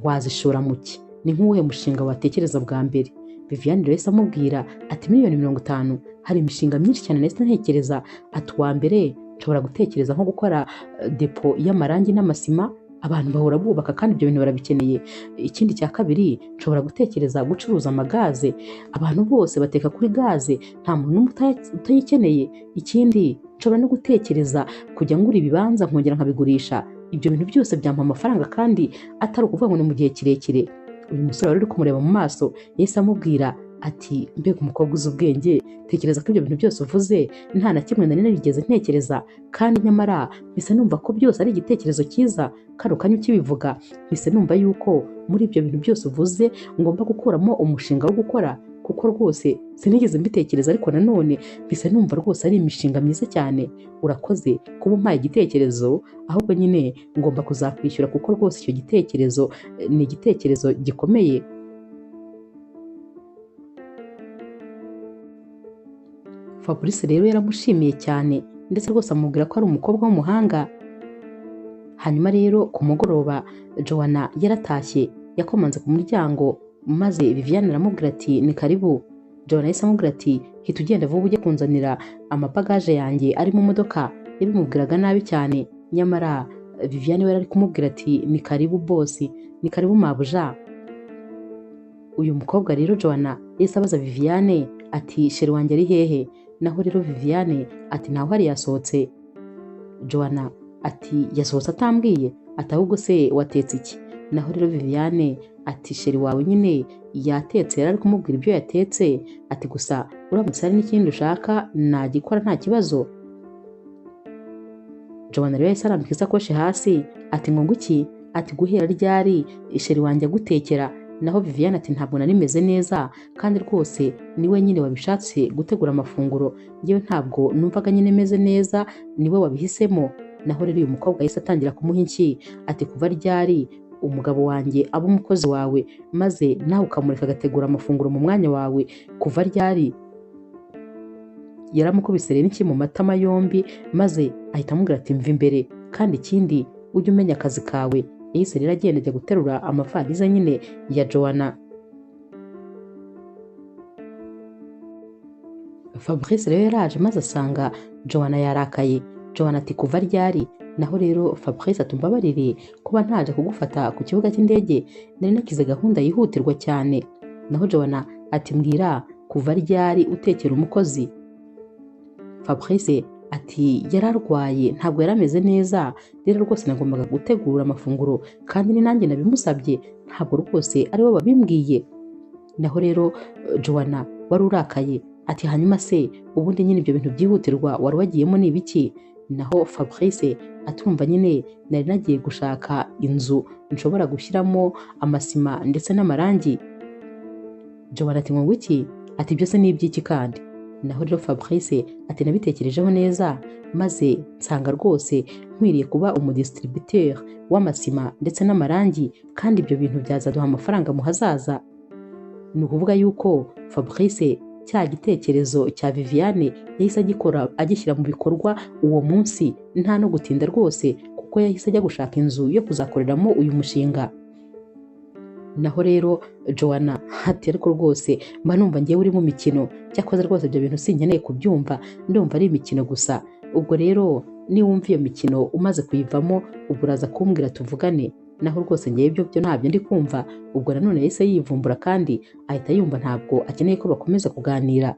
wazishora mu ki? Ni nk'uwuhe mushinga watekereza bwa mbere? Viviane rero amubwira ati miliyoni 50, hari imishinga myinshi cyane nahise ntekereza. Ati uwa mbere nshobora gutekereza nko gukora depo y'amarangi n'amasima, abantu bahora bubaka kandi ibyo bintu barabikeneye. Ikindi cya kabiri nshobora gutekereza gucuruza amagaze, abantu bose bateka kuri gaze, nta muntu n'umwe utayikeneye. Ikindi nshobora no gutekereza kujya ngura ibibanza nkongera nkabigurisha, ibyo bintu byose byampa amafaranga kandi atari ukuvuga ngo ni mu gihe kirekire. Uyu musore wari uri kumureba mu maso yahise amubwira ati mbega umukobwa uzi ubwenge, tekereza ko ibyo bintu byose uvuze nta na kimwe nari narigeze ntekereza, kandi nyamara mpise numva ko byose ari igitekerezo cyiza. Kano kanya ukibivuga mpise numva yuko muri ibyo bintu byose uvuze ngomba gukuramo umushinga wo gukora, kuko rwose sinigeze mbitekereza, ariko nanone mpise numva rwose ari imishinga myiza cyane. Urakoze kuba umpaye igitekerezo, ahubwo nyine ngomba kuzakwishyura kuko rwose icyo gitekerezo ni igitekerezo gikomeye. Fabrice rero yaramushimiye cyane ndetse rwose amubwira ko ari umukobwa w'umuhanga. Hanyuma rero ku mugoroba Joanna yaratashye, yakomanze ku muryango maze Viviane aramubwira ati ni karibu. Joanna yahise amubwira ati hita ugenda vuba ujye kunzanira amabagaje yanjye ari mu modoka. Yabimubwiraga nabi cyane, nyamara Viviane we ari kumubwira ati ni karibu bosi, ni karibu mabuja. Uyu mukobwa rero Joanna yahise abaza Viviane ati sheri wanjye ari hehe? Naho rero Viviane ati ntaho hari, yasohotse. Joanna ati yasohotse atambwiye? Ati ahubwo se watetse iki? Naho rero Viviane ati sheri wawe nyine yatetse, yari ari kumubwira ibyo yatetse, ati gusa uramutse hari n'ikindi ushaka nagikora nta kibazo. Joanna rero yahise arambika isakoshi hasi ati ngo nguki? Ati guhera ryari sheri wanjye agutekera? Naho Viviane ati ntabwo nari meze neza, kandi rwose niwe nyine wabishatse gutegura amafunguro, njyewe ntabwo numvaga nyine meze neza, niwe wabihisemo. Naho rero uyu mukobwa yahise atangira kumuha inshyi ati kuva ryari umugabo wanjye aba umukozi wawe maze nawe ukamureka agategura amafunguro mu mwanya wawe? Kuva ryari? Yaramukubise rero inshyi mu matama yombi maze ahita amubwira ati mva imbere, kandi ikindi ujye umenya akazi kawe. Yahise rero agenda ajya guterura amavalize nyine ya Joanna. Fabrice rero yaraje maze asanga Joanna yarakaye. Joanna ati kuva ryari? Naho rero Fabrice ati mbabarire kuba ntaje kugufata ku kibuga cy'indege, nari nakize gahunda yihutirwa cyane. Naho Joanna ati mbwira kuva ryari utekera umukozi? Fabrice ati yararwaye ntabwo yarameze neza, rero rwose nagombaga gutegura amafunguro kandi ni nanjye nabimusabye, ntabwo rwose ari we babimbwiye. Naho rero Joanna wari urakaye ati hanyuma se ubundi nyine ibyo bintu byihutirwa wari wagiyemo ni ibiki? Naho Fabrice atumva nyine nari nagiye gushaka inzu nshobora gushyiramo amasima ndetse n'amarangi. Joanna ati ngo iki? Ati byose ni iby'iki kandi? Naho rero Fabrice ati nabitekerejeho neza maze nsanga rwose nkwiriye kuba umudistributeur w'amasima ndetse n'amarangi, kandi ibyo bintu byazaduha amafaranga mu hazaza. Ni ukuvuga yuko Fabrice cya gitekerezo cya Viviane yahise agikora agishyira mu bikorwa uwo munsi nta no gutinda rwose, kuko yahise ajya gushaka inzu yo kuzakoreramo uyu mushinga. Naho rero Joanna ati ariko rwose mba numva ngewe uri mu mikino, cyakoze rwose ibyo bintu sinkeneye kubyumva, ndumva ari imikino gusa. Ubwo rero niwumva iyo mikino umaze kuyivamo ubwo uraza kumbwira tuvugane. Naho rwose ngewe ibyo ntabyo ndi kumva. Ubwo nanone yahise yivumbura kandi ahita yumva ntabwo akeneye ko bakomeza kuganira.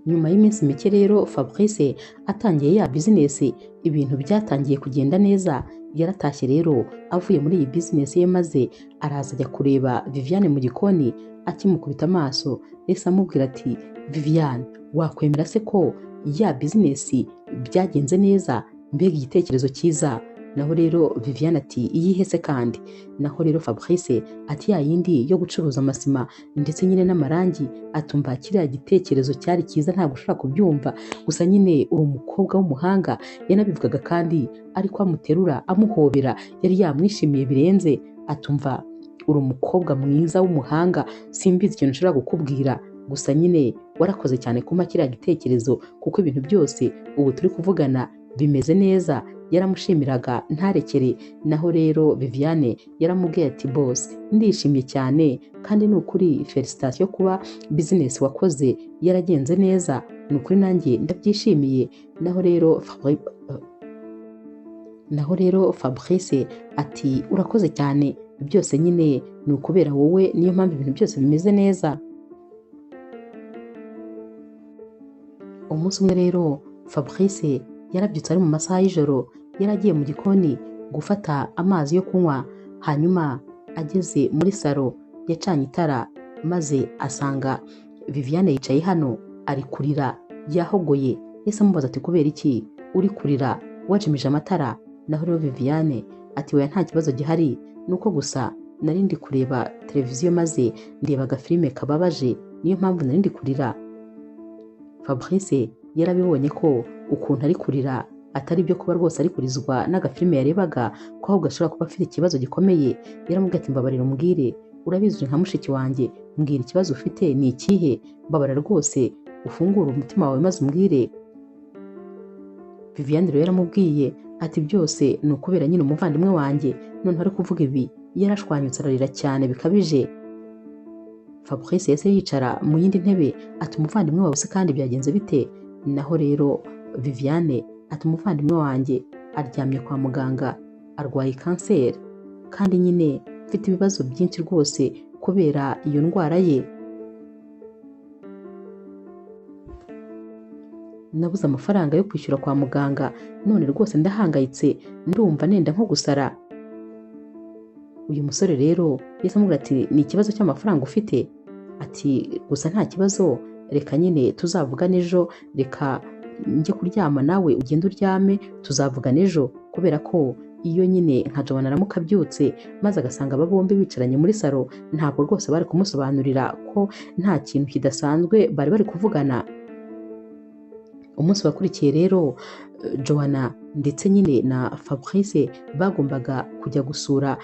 Nyuma y'iminsi mike rero Fabrice atangiye ya bizinesi, ibintu byatangiye kugenda neza. Yaratashye rero avuye muri iyi bizinesi ye maze araza ajya kureba Viviane mu gikoni. Akimukubita amaso yahise amubwira ati Viviane, wakwemera se ko ya bizinesi byagenze neza? Mbega igitekerezo cyiza. Naho rero Viviane ati iyihe se kandi? Naho rero Fabrice ati ya yindi yo gucuruza amasima ndetse nyine n'amarangi. Atumva kiriya gitekerezo cyari cyiza, ntabwo ushobora kubyumva, gusa nyine uri umukobwa w'umuhanga. Yanabivugaga kandi ariko amuterura amuhobera, yari yamwishimiye birenze. Atumva uri umukobwa mwiza w'umuhanga, simbizi ikintu nshobora kukubwira, gusa nyine warakoze cyane kumpa kiriya gitekerezo, kuko ibintu byose ubu turi kuvugana bimeze neza. Yaramushimiraga ntarekere. Naho rero Viviane yaramubwiye ati boss, ndishimye cyane kandi ni ukuri felicitation kuba business wakoze yaragenze neza, ni ukuri nanjye ndabyishimiye. Naho rero Fabrice ati urakoze cyane, byose nyine ni ukubera wowe, niyo mpamvu ibintu byose bimeze neza. Umunsi umwe rero Fabrice yarabyutse ari mu masaha y'ijoro, yaragiye mu gikoni gufata amazi yo kunywa. Hanyuma ageze muri salo yacanye itara maze asanga Viviane yicaye hano ari kurira yahogoye. Yahise amubaza ati kubera iki uri kurira wajimije amatara? Naho rero Viviane ati oya nta kibazo gihari, nuko gusa nari ndi kureba televiziyo maze ndeba agafilime kababaje, niyo mpamvu nari ndi kurira. Fabrice yarabibonye ko ukuntu ari kurira atari byo kuba rwose ari kurizwa n'agafilime yarebaga, ko ahubwo ashobora kuba afite ikibazo gikomeye. Yaramubwiye ati mbabarira umbwire, urabizi uri nka mushiki wanjye, mbwira ikibazo ufite ni ikihe, mbabarira rwose ufungure umutima wawe maze umbwire. Viviane rero yaramubwiye ati byose ni ukubera nyine umuvandimwe wanjye. Noneho ari kuvuga ibi yarashwanyutse ararira cyane bikabije. Fabrice yahise yicara mu yindi ntebe ati umuvandimwe wawe se kandi byagenze bite? Naho rero Viviane ati umuvandimwe wanjye aryamye kwa muganga arwaye kanseri, kandi nyine mfite ibibazo byinshi rwose kubera iyo ndwara ye. Nabuze amafaranga yo kwishyura kwa muganga, none rwose ndahangayitse, ndumva nenda nko gusara. Uyu musore rero yahise amubwira ati ni ikibazo cy'amafaranga ufite? Ati gusa nta kibazo, reka nyine tuzavugana ejo, reka njye kuryama nawe ugende uryame, tuzavugana ejo. Kubera ko iyo nyine nka Joanna aramuka abyutse maze agasanga aba bombi bicaranye muri salo, ntabwo rwose bari kumusobanurira ko nta kintu kidasanzwe bari bari kuvugana. Umunsi wakurikiye rero Joanna ndetse nyine na Fabrice bagombaga kujya gusura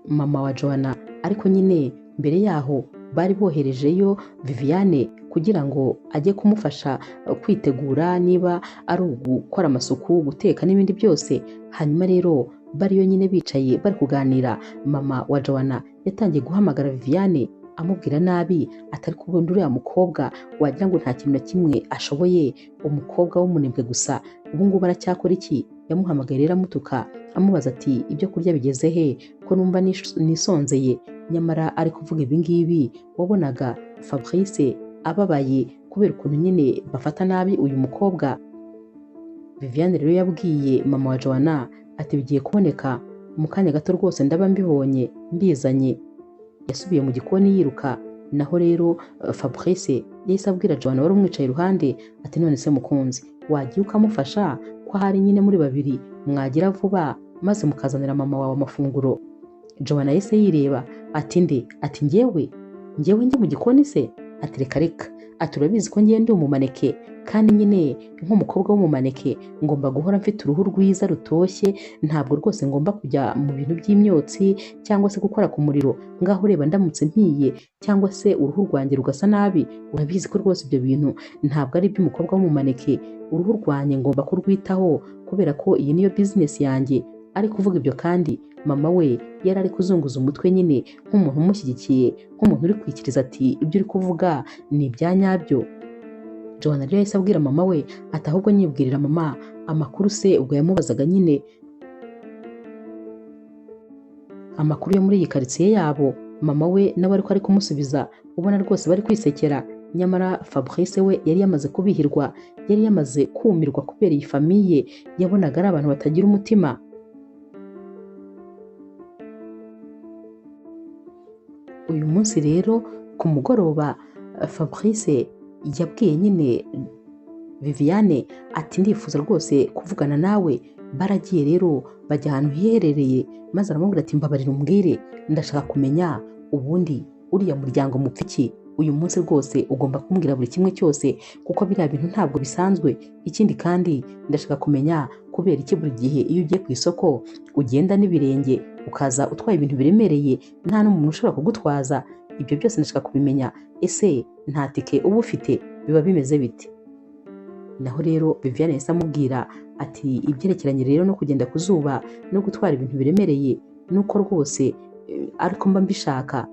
mama wa Joanna, ariko nyine mbere yaho bari boherejeyo Viviane kugira ngo ajye kumufasha kwitegura niba ari ugukora amasuku, guteka n'ibindi byose. Hanyuma rero bariyo nyine bicaye bari kuganira, mama wa Joanna yatangiye guhamagara Viviane amubwira nabi, atari kubundi uriya mukobwa wagira ngo nta kintu na kimwe ashoboye, umukobwa w'umunebwe gusa, ubu ngubu aracyakora iki? Yamuhamagaye rero amutuka amubaza ati ibyo kurya bigeze he, ko numva nisonzeye. Nyamara ari kuvuga ibi ngibi wabonaga Fabrice ababaye kubera ukuntu nyine bafata nabi uyu mukobwa. Viviane rero yabwiye mama wa Joanna ati bigiye kuboneka mu kanya gato rwose, ndaba mbibonye mbizanye. Yasubiye mu gikoni yiruka. Naho rero Fabrice yahise abwira Joanna wari umwicaye iruhande ati none se mukunzi, wagiye ukamufasha ko hari nyine muri babiri, mwagira vuba maze mukazanira mama wawe amafunguro. Joanna yahise yireba ati nde? Ati njye mu gikoni se? Ati reka reka, ati urabizi ko ngiye ndi umumaneke, kandi nyine nk'umukobwa w'umumaneke ngomba guhora mfite uruhu rwiza rutoshye, ntabwo rwose ngomba kujya mu bintu by'imyotsi cyangwa se gukora ku muriro. Ngaho ureba ndamutse mpiye cyangwa se uruhu rwanjye rugasa nabi, urabizi ko rwose ibyo bintu ntabwo ari iby'umukobwa w'umumaneke. Uruhu rwanjye ngomba kurwitaho kubera ko iyi niyo bizinesi yanjye. Ari kuvuga ibyo kandi mama we yari ari kuzunguza umutwe nyine nk'umuntu umushyigikiye, nk'umuntu uri kwikiriza ati ibyo uri kuvuga ni ibya nyabyo. Joanna rero yahise abwira mama we ati ahubwo nyibwirira mama amakuru se. Ubwo yamubazaga nyine amakuru yo muri iyi karitsiye yabo, mama we nawe ariko ari kumusubiza, ubona rwose bari kwisekera. Nyamara Fabrice we yari yamaze kubihirwa, yari yamaze kumirwa kubera iyi famiye yabonaga ari abantu batagira umutima. Uyu munsi rero ku mugoroba Fabrice yabwiye nyine Viviane ati ndifuza rwose kuvugana nawe. Baragiye rero bajya ahantu hiherereye, maze aramubwira ati mbabarira umbwire, ndashaka kumenya ubundi uriya muryango mupfa iki? Uyu munsi rwose ugomba kumbwira buri kimwe cyose, kuko biriya bintu ntabwo bisanzwe. Ikindi kandi ndashaka kumenya kubera iki buri gihe iyo ugiye ku isoko ugenda n'ibirenge, ukaza utwaye ibintu biremereye, nta n'umuntu ushobora kugutwaza. Ibyo byose ndashaka kubimenya. Ese nta tike uba ufite? Biba bimeze bite? Naho rero Viviane yahise amubwira ati ibyerekeranye rero no kugenda ku zuba no gutwara ibintu biremereye nuko rwose ariko mba mbishaka.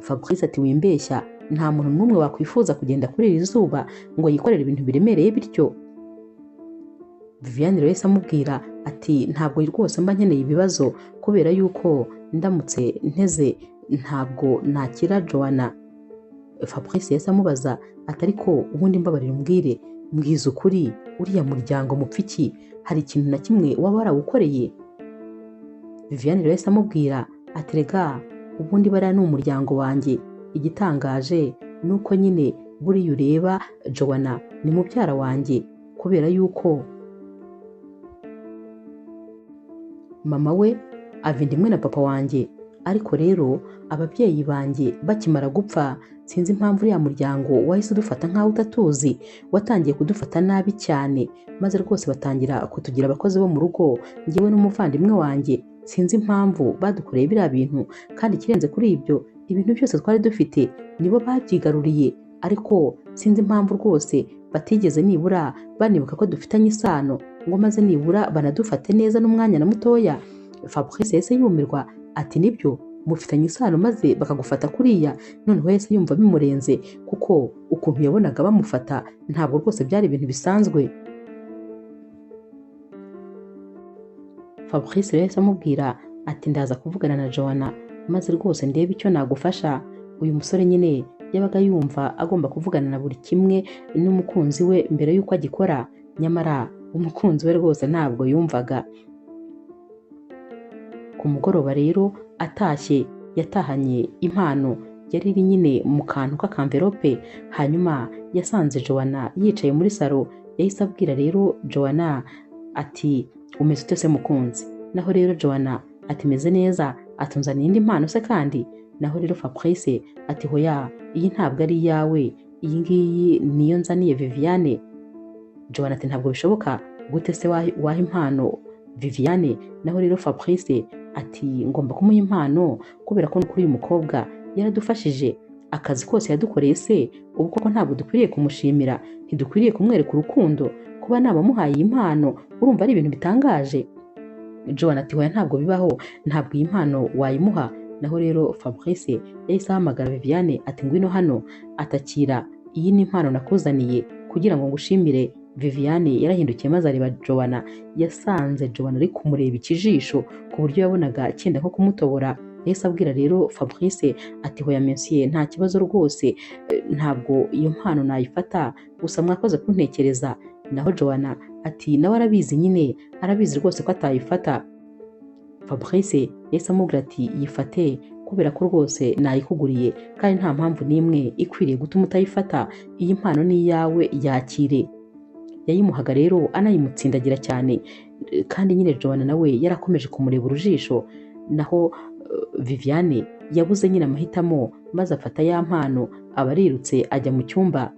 Fabrice ati wimbeshya, nta muntu n'umwe wakwifuza kugenda kuri iri zuba ngo yikorere ibintu biremereye bityo. Viviane rero yahise amubwira ati ntabwo rwose mba nkeneye ibibazo, kubera yuko ndamutse nteze ntabwo nakira Joanna. Fabrice yahise amubaza ati ariko ubundi mbabarira umbwire, mbwiza ukuri, uriya muryango mupfa iki? Hari ikintu na kimwe waba warawukoreye? Viviane rero yahise amubwira ati rega ubundi bariya ni umuryango wanjye, igitangaje ni uko nyine buriya ureba Joanna ni mubyara wanjye kubera yuko mama we ava inda imwe na papa wanjye, ariko rero ababyeyi banjye bakimara gupfa sinzi impamvu uriya muryango wahise udufata nk'aho utatuzi, watangiye kudufata nabi cyane maze rwose batangira kutugira abakozi bo mu rugo njyewe n'umuvandimwe wanjye, sinzi impamvu badukoreye biriya bintu kandi ikirenze kuri ibyo ibintu byose twari dufite nibo babyigaruriye, ariko sinzi impamvu rwose batigeze nibura banibuka ko dufitanye isano ngo maze nibura banadufate neza n'umwanya na mutoya. Fabrice yahise yumirwa ati nibyo mufitanye isano maze bakagufata kuriya, noneho yahise yumva bimurenze kuko ukuntu yabonaga bamufata ntabwo rwose byari ibintu bisanzwe. Fabrice yahise amubwira ati ndaza kuvugana na Joanna maze rwose ndebe icyo nagufasha. Uyu musore nyine yabaga yumva agomba kuvugana na buri kimwe n'umukunzi we mbere y'uko agikora, nyamara umukunzi we rwose ntabwo yumvaga. Ku mugoroba rero atashye yatahanye impano yari iri nyine mu kantu k'akamverope, hanyuma yasanze Joanna yicaye muri salo. Yahise abwira rero Joanna ati umeze ute se mukunzi? Naho rero Joanna ati meze neza. Atunzaniye indi mpano se kandi? Naho rero Fabrice ati hoya iyi ntabwo ari iyawe, iyi ngiyi niyo nzaniye Viviane. Joanna ati ntabwo bishoboka, gute se waha impano Viviane? Naho rero Fabrice ati ngomba kumuha impano kubera ko kuri uyu mukobwa yaradufashije akazi kose yadukoreye, se ubu koko ntabwo dukwiriye kumushimira? Ntidukwiriye kumwereka urukundo? Kuba nabamuhaye iyi mpano urumva ari ibintu bitangaje? Joanna ati hoya ntabwo bibaho, ntabwo iyi mpano wayimuha. Naho rero Fabrice yahise ahamagara Viviane ati ngwino hano, atakira iyi ni impano nakuzaniye kugira ngo ngushimire. Viviane yarahindukiye maze areba Joanna, yasanze Joanna ari kumureba ikijisho ku buryo yabonaga cyenda nko kumutobora. Yahise abwira rero Fabrice ati hoya monsieur nta kibazo rwose, ntabwo iyo mpano nayifata, gusa mwakoze kuntekereza. Naho Joanna ati nawe arabizi nyine, arabizi rwose ko atayifata. Fabrice yahise amubwira ati yifate kubera ko rwose nayikuguriye kandi nta mpamvu n'imwe ikwiriye gutuma utayifata, iyi mpano ni iyawe, yakire. Yayimuhaga rero anayimutsindagira cyane, kandi nyine Joanna nawe yarakomeje kumureba urujisho. Naho Viviane yabuze nyine amahitamo maze afata ya mpano aba arirutse ajya mu cyumba.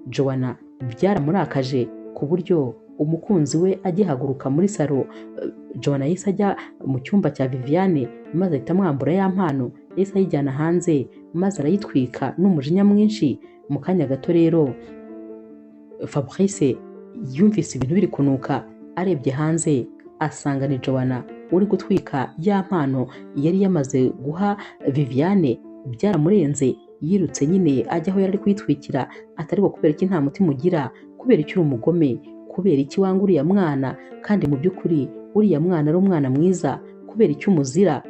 Joanna byaramurakaje ku buryo umukunzi we agihaguruka muri salo, Joanna yahise ajya mu cyumba cya Viviane maze ahita amwambura ya mpano, yahise ayijyana hanze maze arayitwika n'umujinya mwinshi. Mu kanya gato rero Fabrice yumvise ibintu biri kunuka, arebye hanze asanga ni Joanna uri gutwika ya mpano yari yamaze guha Viviane. Byaramurenze, yirutse nyine ajya aho yari ari kuyitwikira. Atariko kubera iki nta mutima ugira? Kubera iki uri umugome? Kubera iki wanga uriya mwana kandi mu by'ukuri uriya mwana ari umwana mwiza? Kubera iki umuzira?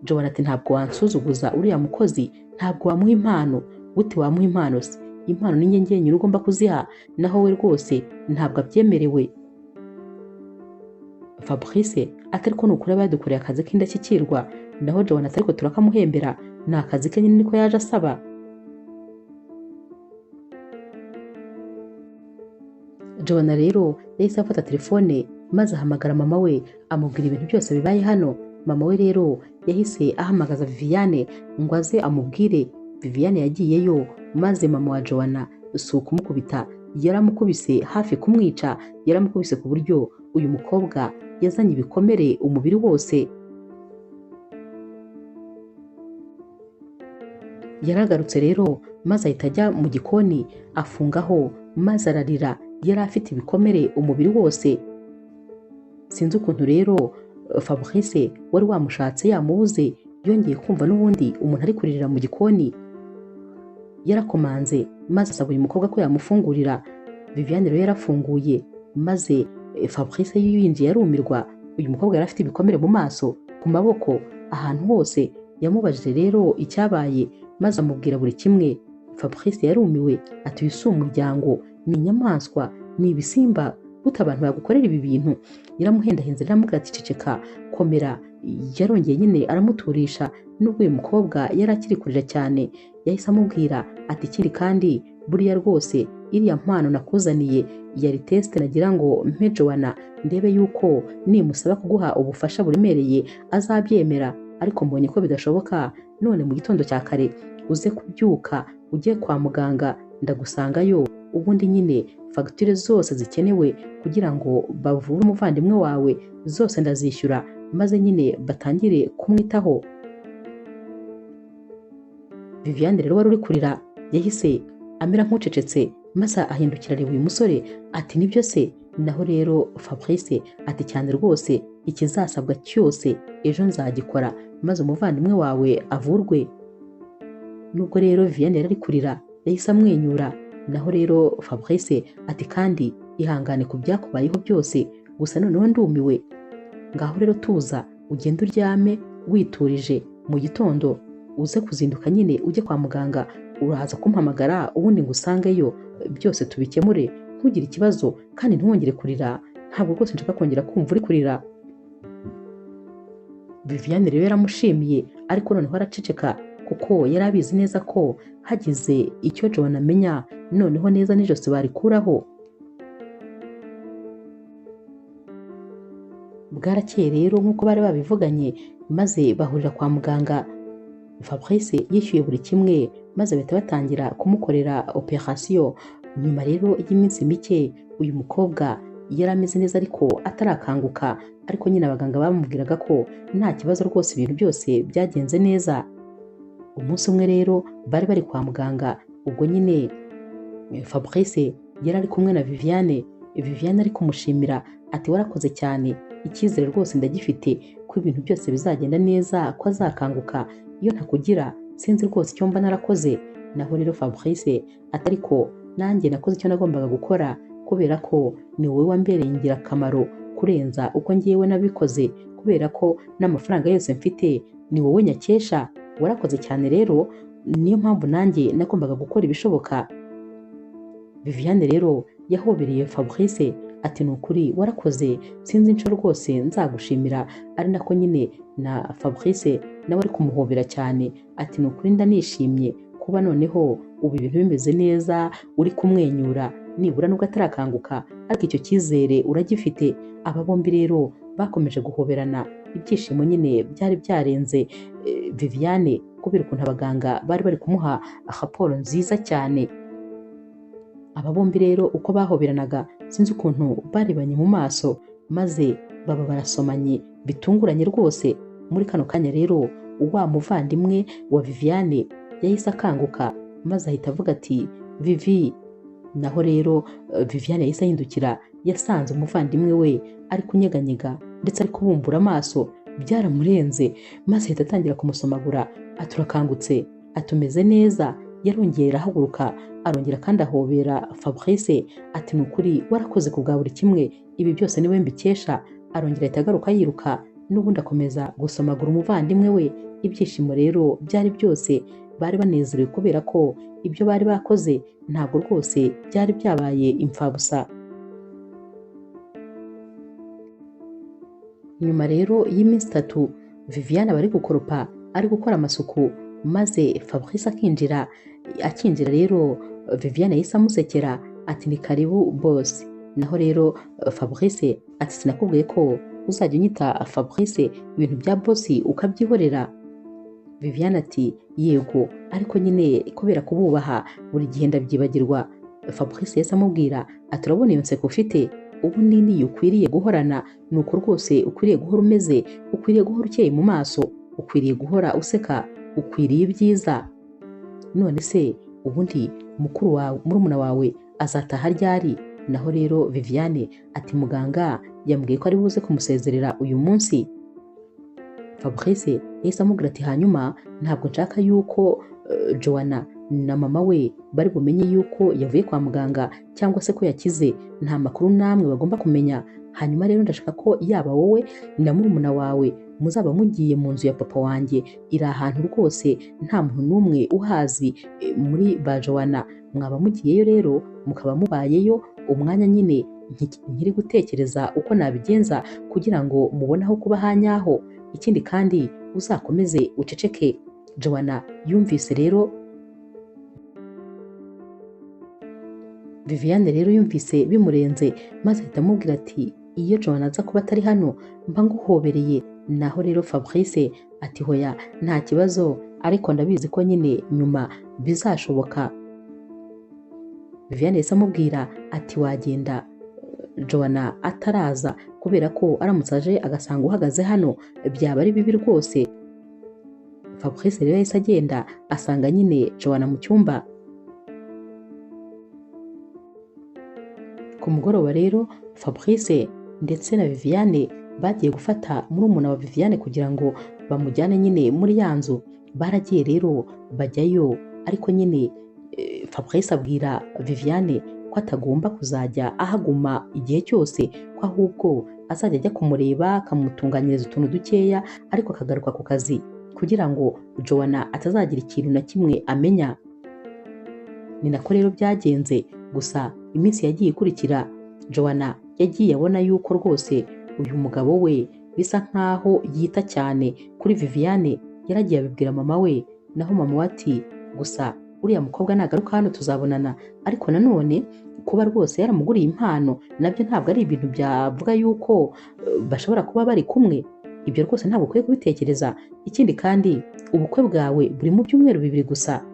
Joanna ati ntabwo wansuzuguza uriya mukozi, ntabwo wamuha impano. Gute wamuha impano se? Impano ni njye njyenyine ugomba kuziha, naho we rwose ntabwo abyemerewe. Fabrice atariko nukuri badukoreye akazi k'indashyikirwa. Naho Joanna atariko turakamuhembera, ni akazi ke nyine niko yaje asaba. Joanna rero yahise afata telefone maze ahamagara mama we amubwira ibintu byose bibaye hano. Mama we rero yahise ahamagaza Viviane ngo aze amubwire. Viviane yagiyeyo maze mama wa Joanna si ukumukubita, yaramukubise hafi kumwica, yaramukubise ku buryo uyu mukobwa yazanye ibikomere umubiri wose. Yaragarutse rero maze ahita ajya mu gikoni afungaho maze ararira, yari afite ibikomere umubiri wose. Sinzi ukuntu rero Fabrice wari wamushatse yamubuze yongeye kumva n'ubundi umuntu ari kuririra mu gikoni. Yarakomanze maze asaba uyu mukobwa ko yamufungurira. Viviane rero yarafunguye maze Fabrice yinjiye yarumirwa. Uyu mukobwa yari afite ibikomere mu maso, ku maboko, ahantu hose. Yamubajije rero icyabaye maze amubwira buri kimwe. Fabrice yarumiwe ati uyu si umuryango, ni inyamaswa, ni ibisimba. gute abantu bagukorera ibi bintu. Yaramuhendahenze aramubwira ati ceceka komera. Yarongeye nyine aramuturisha nubwo uyu mukobwa yari akiri kurira cyane. Yahise amubwira ati ikindi kandi buriya rwose iriya mpano nakuzaniye yari test nagira ngo mpe Joanna ndebe yuko nimusaba kuguha ubufasha buremereye azabyemera, ariko mbonye ko bidashoboka. None mu gitondo cya kare uze kubyuka ujye kwa muganga ndagusangayo, ubundi nyine fagitire zose zikenewe kugira ngo bavure umuvandimwe wawe zose ndazishyura, maze nyine batangire kumwitaho. Viviane rero wari uri kurira yahise amera nk'ucecetse, maze ahindukira areba uyu musore ati nibyo se? Naho rero Fabrice ati cyane rwose, ikizasabwa cyose ejo nzagikora maze umuvandimwe wawe avurwe. Nubwo rero Viviane yari ari kurira yahise amwenyura. Naho rero Fabrice ati kandi ihangane ku byakubayeho byose, gusa noneho ndumiwe. Ngaho rero tuza ugende uryame witurije, mu gitondo uze kuzinduka nyine ujye kwa muganga, uraza kumpamagara ubundi ngusangeyo byose tubikemure, ntugire ikibazo kandi ntiwongere kurira. Ntabwo rwose nshaka kongera kumva uri kurira. Viviane rero yaramushimiye, ariko noneho araceceka kuko yari abizi neza ko hagize icyo Joanna amenya noneho neza n'ijosi barikuraho. Bwarakeye rero nk'uko bari babivuganye, maze bahurira kwa muganga. Fabrice yishyuye buri kimwe maze bahita batangira kumukorera operation. Nyuma rero y'iminsi mike uyu mukobwa yari ameze neza ariko atarakanguka, ariko nyine abaganga bamubwiraga ko nta kibazo rwose, ibintu byose byagenze neza. Umunsi umwe rero bari kwa muganga, ubwo nyine Fabrice yari ari kumwe na Viviane. Viviane ari kumushimira ati warakoze cyane, icyizere rwose ndagifite ko ibintu byose bizagenda neza, ko azakanguka. Iyo ntakugira sinzi rwose icyo mba narakoze. Naho rero Fabrice atariko nanjye nakoze icyo nagombaga gukora, kubera ko ni wowe wambereye ingirakamaro kurenza uko ngiyewe nabikoze, kubera ko n'amafaranga yose mfite ni wowe nyakesha. Warakoze cyane rero, niyo mpamvu nanjye nagombaga gukora ibishoboka. Viviane rero yahobereye Fabrice ati ni ukuri warakoze, sinzi inshuro rwose nzagushimira. Ari nako nyine na Fabrice nawe ari kumuhobera cyane ati ni ukuri ndanishimye kuba noneho ubu ibintu bimeze neza, uri kumwenyura nibura nubwo atarakanguka, ariko icyo cyizere uragifite. Aba bombi rero bakomeje guhoberana, ibyishimo nyine byari byarenze Viviane kubera ukuntu abaganga bari kumuha raporo nziza cyane. Aba bombi rero uko bahoberanaga sinzi ukuntu barebanye mu maso, maze baba barasomanye bitunguranye rwose. Muri kano kanya rero wa muvandimwe wa Viviane yahise akanguka, maze ahita avuga ati Vivi. Naho rero Viviane yahise ahindukira, yasanze umuvandimwe we ari kunyeganyega ndetse ari kubumbura amaso, byaramurenze, maze ahita atangira kumusomagura. Aturakangutse, atumeze neza. Yarongera ahaguruka, arongera kandi ahobera Fabrice ati ni ukuri warakoze ku bwa buri kimwe, ibi byose niwe mbikesha. Arongera ahita agaruka yiruka, n'ubundi akomeza gusomagura umuvandimwe we. Ibyishimo rero byari byose, bari banezerewe kubera ko ibyo bari bakoze ntabwo rwose byari byabaye imfabusa. Nyuma rero y'iminsi 3 Viviane bari gukoropa, ari gukora amasuku, maze Fabrice akinjira rero Viviane yahise amusekera ati ni karibu boss. Naho rero Fabrice ati sinakubwiye ko uzajya unyita Fabrice, ibintu bya boss ukabyihorera? Viviane ati yego, ariko nyine kubera kububaha buri gihe ndabyibagirwa. Fabrice yahise amubwira ati urabona iyo nseko ufite, ubu nini ukwiriye guhorana, nuko rwose ukwiriye guhora umeze, ukwiriye guhora ukeye mu maso, ukwiriye guhora useka, ukwiriye ibyiza. None se ubundi murumuna wawe azataha ryari? Naho rero Viviane ati muganga yambwiye ko ari buze kumusezerera uyu munsi. Fabrice yahise amubwira ati hanyuma ntabwo nshaka yuko Joanna na mama we bari bumenye yuko yavuye kwa muganga cyangwa se ko yakize. Nta makuru namwe bagomba kumenya. Hanyuma rero ndashaka ko yaba wowe na murumuna wawe muzaba mugiye mu nzu ya papa wanjye, iri ahantu rwose nta muntu n'umwe uhazi muri ba Joanna. Mwaba mugiyeyo rero mukaba mubayeyo umwanya nyine nkiri gutekereza uko nabigenza kugira ngo mubone aho kuba hanyaho, ikindi kandi uzakomeze uceceke. Joanna yumvise rero Viviane rero yumvise bimurenze, maze ahita amubwira ati iyo Joanna aza kuba atari hano mba nguhobereye. Naho rero Fabrice ati hoya nta kibazo, ariko ndabizi ko nyine nyuma bizashoboka. Viviane yahise amubwira ati wagenda Joanna ataraza, kubera ko aramutse aje agasanga uhagaze hano byaba ari bibi rwose. Fabrice rero yahise agenda asanga nyine Joanna mu cyumba. Ku mugoroba rero Fabrice ndetse na Viviane bagiye gufata murumuna wa Viviane kugira ngo bamujyane nyine muri ya nzu. Baragiye rero bajyayo, ariko nyine Fabrice abwira Viviane ko atagomba kuzajya ahaguma igihe cyose, ko ahubwo azajya ajya kumureba akamutunganyiriza utuntu dukeya, ariko akagaruka ku kazi kugira ngo Joanna atazagira ikintu na kimwe amenya. Ni nako rero byagenze. Gusa iminsi yagiye ikurikira, Joanna yagiye abona yuko rwose uyu mugabo we bisa nkaho yita cyane kuri Viviane. Yaragiye abibwira mama we, naho mama we ati gusa uriya mukobwa nagaruka hano tuzabonana, ariko nanone kuba rwose yaramuguriye impano nabyo ntabwo ari ibintu byavuga yuko bashobora kuba bari kumwe. Ibyo rwose ntabwo ukwiye kubitekereza. Ikindi kandi ubukwe bwawe buri mu byumweru 2 gusa,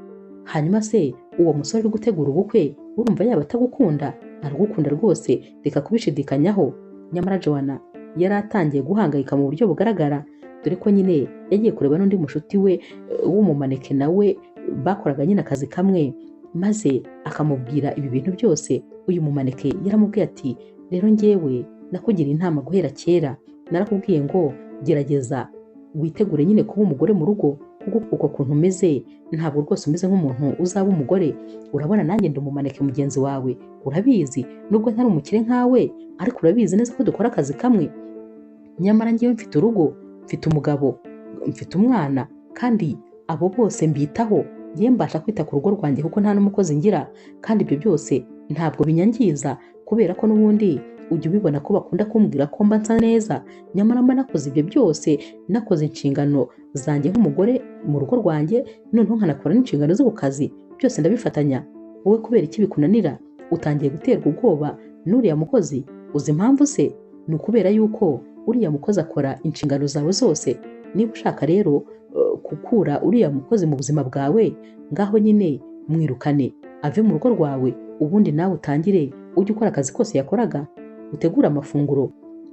hanyuma se uwo musore uri gutegura ubukwe urumva yaba atagukunda? Aragukunda rwose, reka kubishidikanyaho. Nyamara Joanna yari atangiye guhangayika mu buryo bugaragara, dore ko nyine yagiye kureba n'undi mushuti we w'umumaneke nawe bakoraga nyine akazi kamwe, maze akamubwira ibi bintu byose. Uyu mumaneke yaramubwiye ati rero njyewe nakugira inama guhera kera, narakubwiye ngo gerageza witegure nyine kuba umugore mu rugo, kuko uko kuntu umeze ntabwo rwose umeze nk'umuntu uzaba umugore. Urabona nanjye ndi umumaneke mugenzi wawe, urabizi nubwo ntari umukire nkawe, ariko urabizi neza ko dukora akazi kamwe. Nyamara njyewe mfite urugo, mfite umugabo, mfite umwana, kandi abo bose mbitaho. Njyewe mbasha kwita ku rugo rwanjye kuko nta n'umukozi ngira, kandi ibyo byose ntabwo binyangiza, kubera ko n'ubundi ujya ubibona ko bakunda kumbwira ko mba nsa neza. Nyamara mba nakoze ibyo byose, nakoze inshingano zanjye nk'umugore mu rugo rwanjye, noneho nkanakora n'inshingano zo ku kazi, byose ndabifatanya. Wowe kubera iki bikunanira? Utangiye guterwa ubwoba n'uriya mukozi. Uzi impamvu se? Ni ukubera yuko uriya mukozi akora inshingano zawe zose. Niba ushaka rero gukura uriya mukozi mu buzima bwawe, ngaho nyine mwirukane ave mu rugo rwawe, ubundi nawe utangire ujye ukora akazi kose yakoraga. Utegura amafunguro,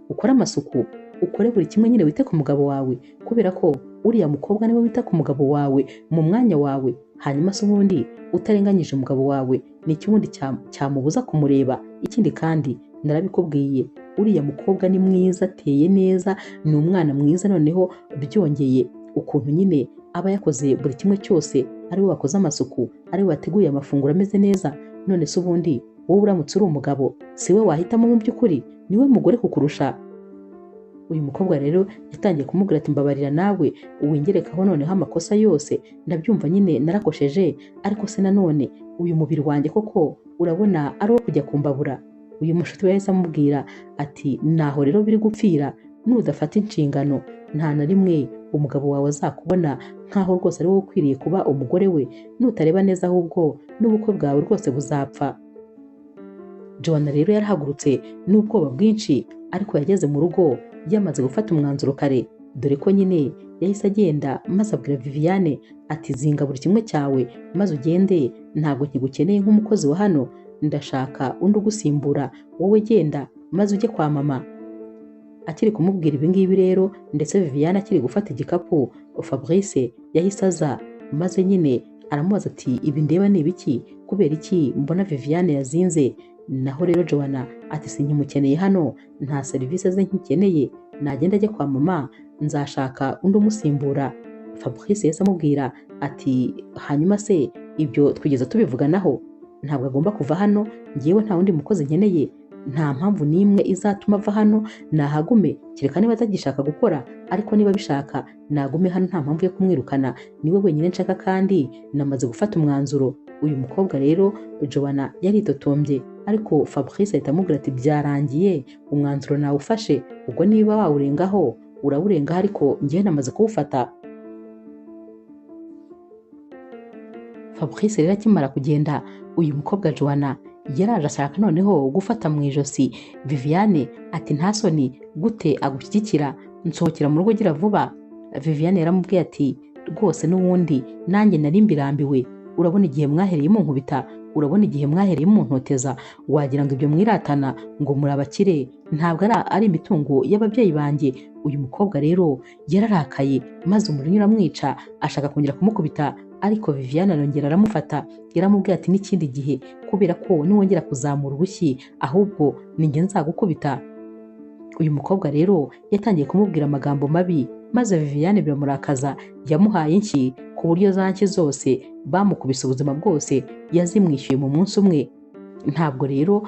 ukore amasuku, ukore buri kimwe nyine wite ku mugabo wawe, kubera ko uriya mukobwa niwe wita ku mugabo wawe mu mwanya wawe. Hanyuma se ubundi utarenganyije umugabo wawe ni ikibundi cyamubuza kumureba? Ikindi kandi narabikubwiye, uriya mukobwa ni mwiza, ateye neza, ni umwana mwiza, noneho byongeye ukuntu nyine aba yakoze buri kimwe cyose, ari we wakoze amasuku, ari we wateguye amafunguro ameze neza. None se ubundi wowe uramutse uri umugabo, si we wahitamo mu by'ukuri? Niwe mugore kukurusha. Uyu mukobwa rero yatangiye kumubwira ati mbabarira nawe uwingerekaho noneho amakosa yose, ndabyumva nyine narakosheje, ariko se nanone uyu mubiri wanjye koko urabona ari uwo kujya kumbabura? Uyu mushuti we yahise amubwira ati naho rero biri gupfira, nudafata inshingano nta na rimwe umugabo wawe azakubona nkaho rwose ari wowe ukwiriye kuba umugore we. Nutareba neza ahubwo n'ubukwe bwawe rwose buzapfa. Joanna rero yarahagurutse n'ubwoba bwinshi, ariko yageze mu rugo yamaze gufata umwanzuro kare, dore ko nyine yahise agenda maze abwira Viviane ati zinga buri kimwe cyawe maze ugende, ntabwo nkigukeneye nk'umukozi wa hano, ndashaka undi ugusimbura, wowe genda maze ujye kwa mama. Akiri kumubwira ibi ngibi rero, ndetse Viviane akiri gufata igikapu, Fabrice yahise aza maze nyine aramubaza ati ibi ndeba ni ibiki? Kubera iki mbona Viviane yazinze? Naho rero Joanna ati sinkimukeneye hano, nta serivisi ze nkikeneye, nagenda ajye kwa mama, nzashaka undi umusimbura. Fabrice yahise amubwira ati hanyuma se ibyo twigeze tubivuganaho? Ntabwo agomba kuva hano, ngewe nta wundi mukozi nkeneye, nta mpamvu n'imwe izatuma ava hano, nahagume kereka niba atagishaka gukora, ariko niba bishaka nagume hano, nta mpamvu yo kumwirukana, niwe wenyine nshaka kandi namaze gufata umwanzuro. Uyu mukobwa rero Joanna yaritotombye, ariko Fabrice ahita amubwira ati byarangiye, umwanzuro nawufashe, ubwo niba wawurengaho urawurengaho ariko njyewe namaze kuwufata. Fabrice rero akimara kugenda, uyu mukobwa Joanna yaraje ashaka noneho gufata mu ijosi Viviane, ati nta soni gute agushyigikira, nsohokera mu rugo gira vuba. Viviane yaramubwiye ati rwose n'ubundi nanjye nari mbirambiwe, urabona igihe mwahereye munkubita, urabona igihe mwahereye muntoteza, wagira ngo ibyo mwiratana ngo muri abakire ntabwo ari imitungo y'ababyeyi banjye. Uyu mukobwa rero yararakaye maze umujinya uramwica, ashaka kongera kumukubita, ariko Viviane arongera aramufata, yaramubwiye ati n'ikindi gihe, kubera ko niwongera kuzamura urushyi ahubwo ninjye nzagukubita. Uyu mukobwa rero yatangiye kumubwira amagambo mabi, maze Viviane biramurakaza, yamuhaye inshyi ku buryo za nshyi zose bamukubise ubuzima bwose yazimwishyuye mu munsi umwe. Ntabwo rero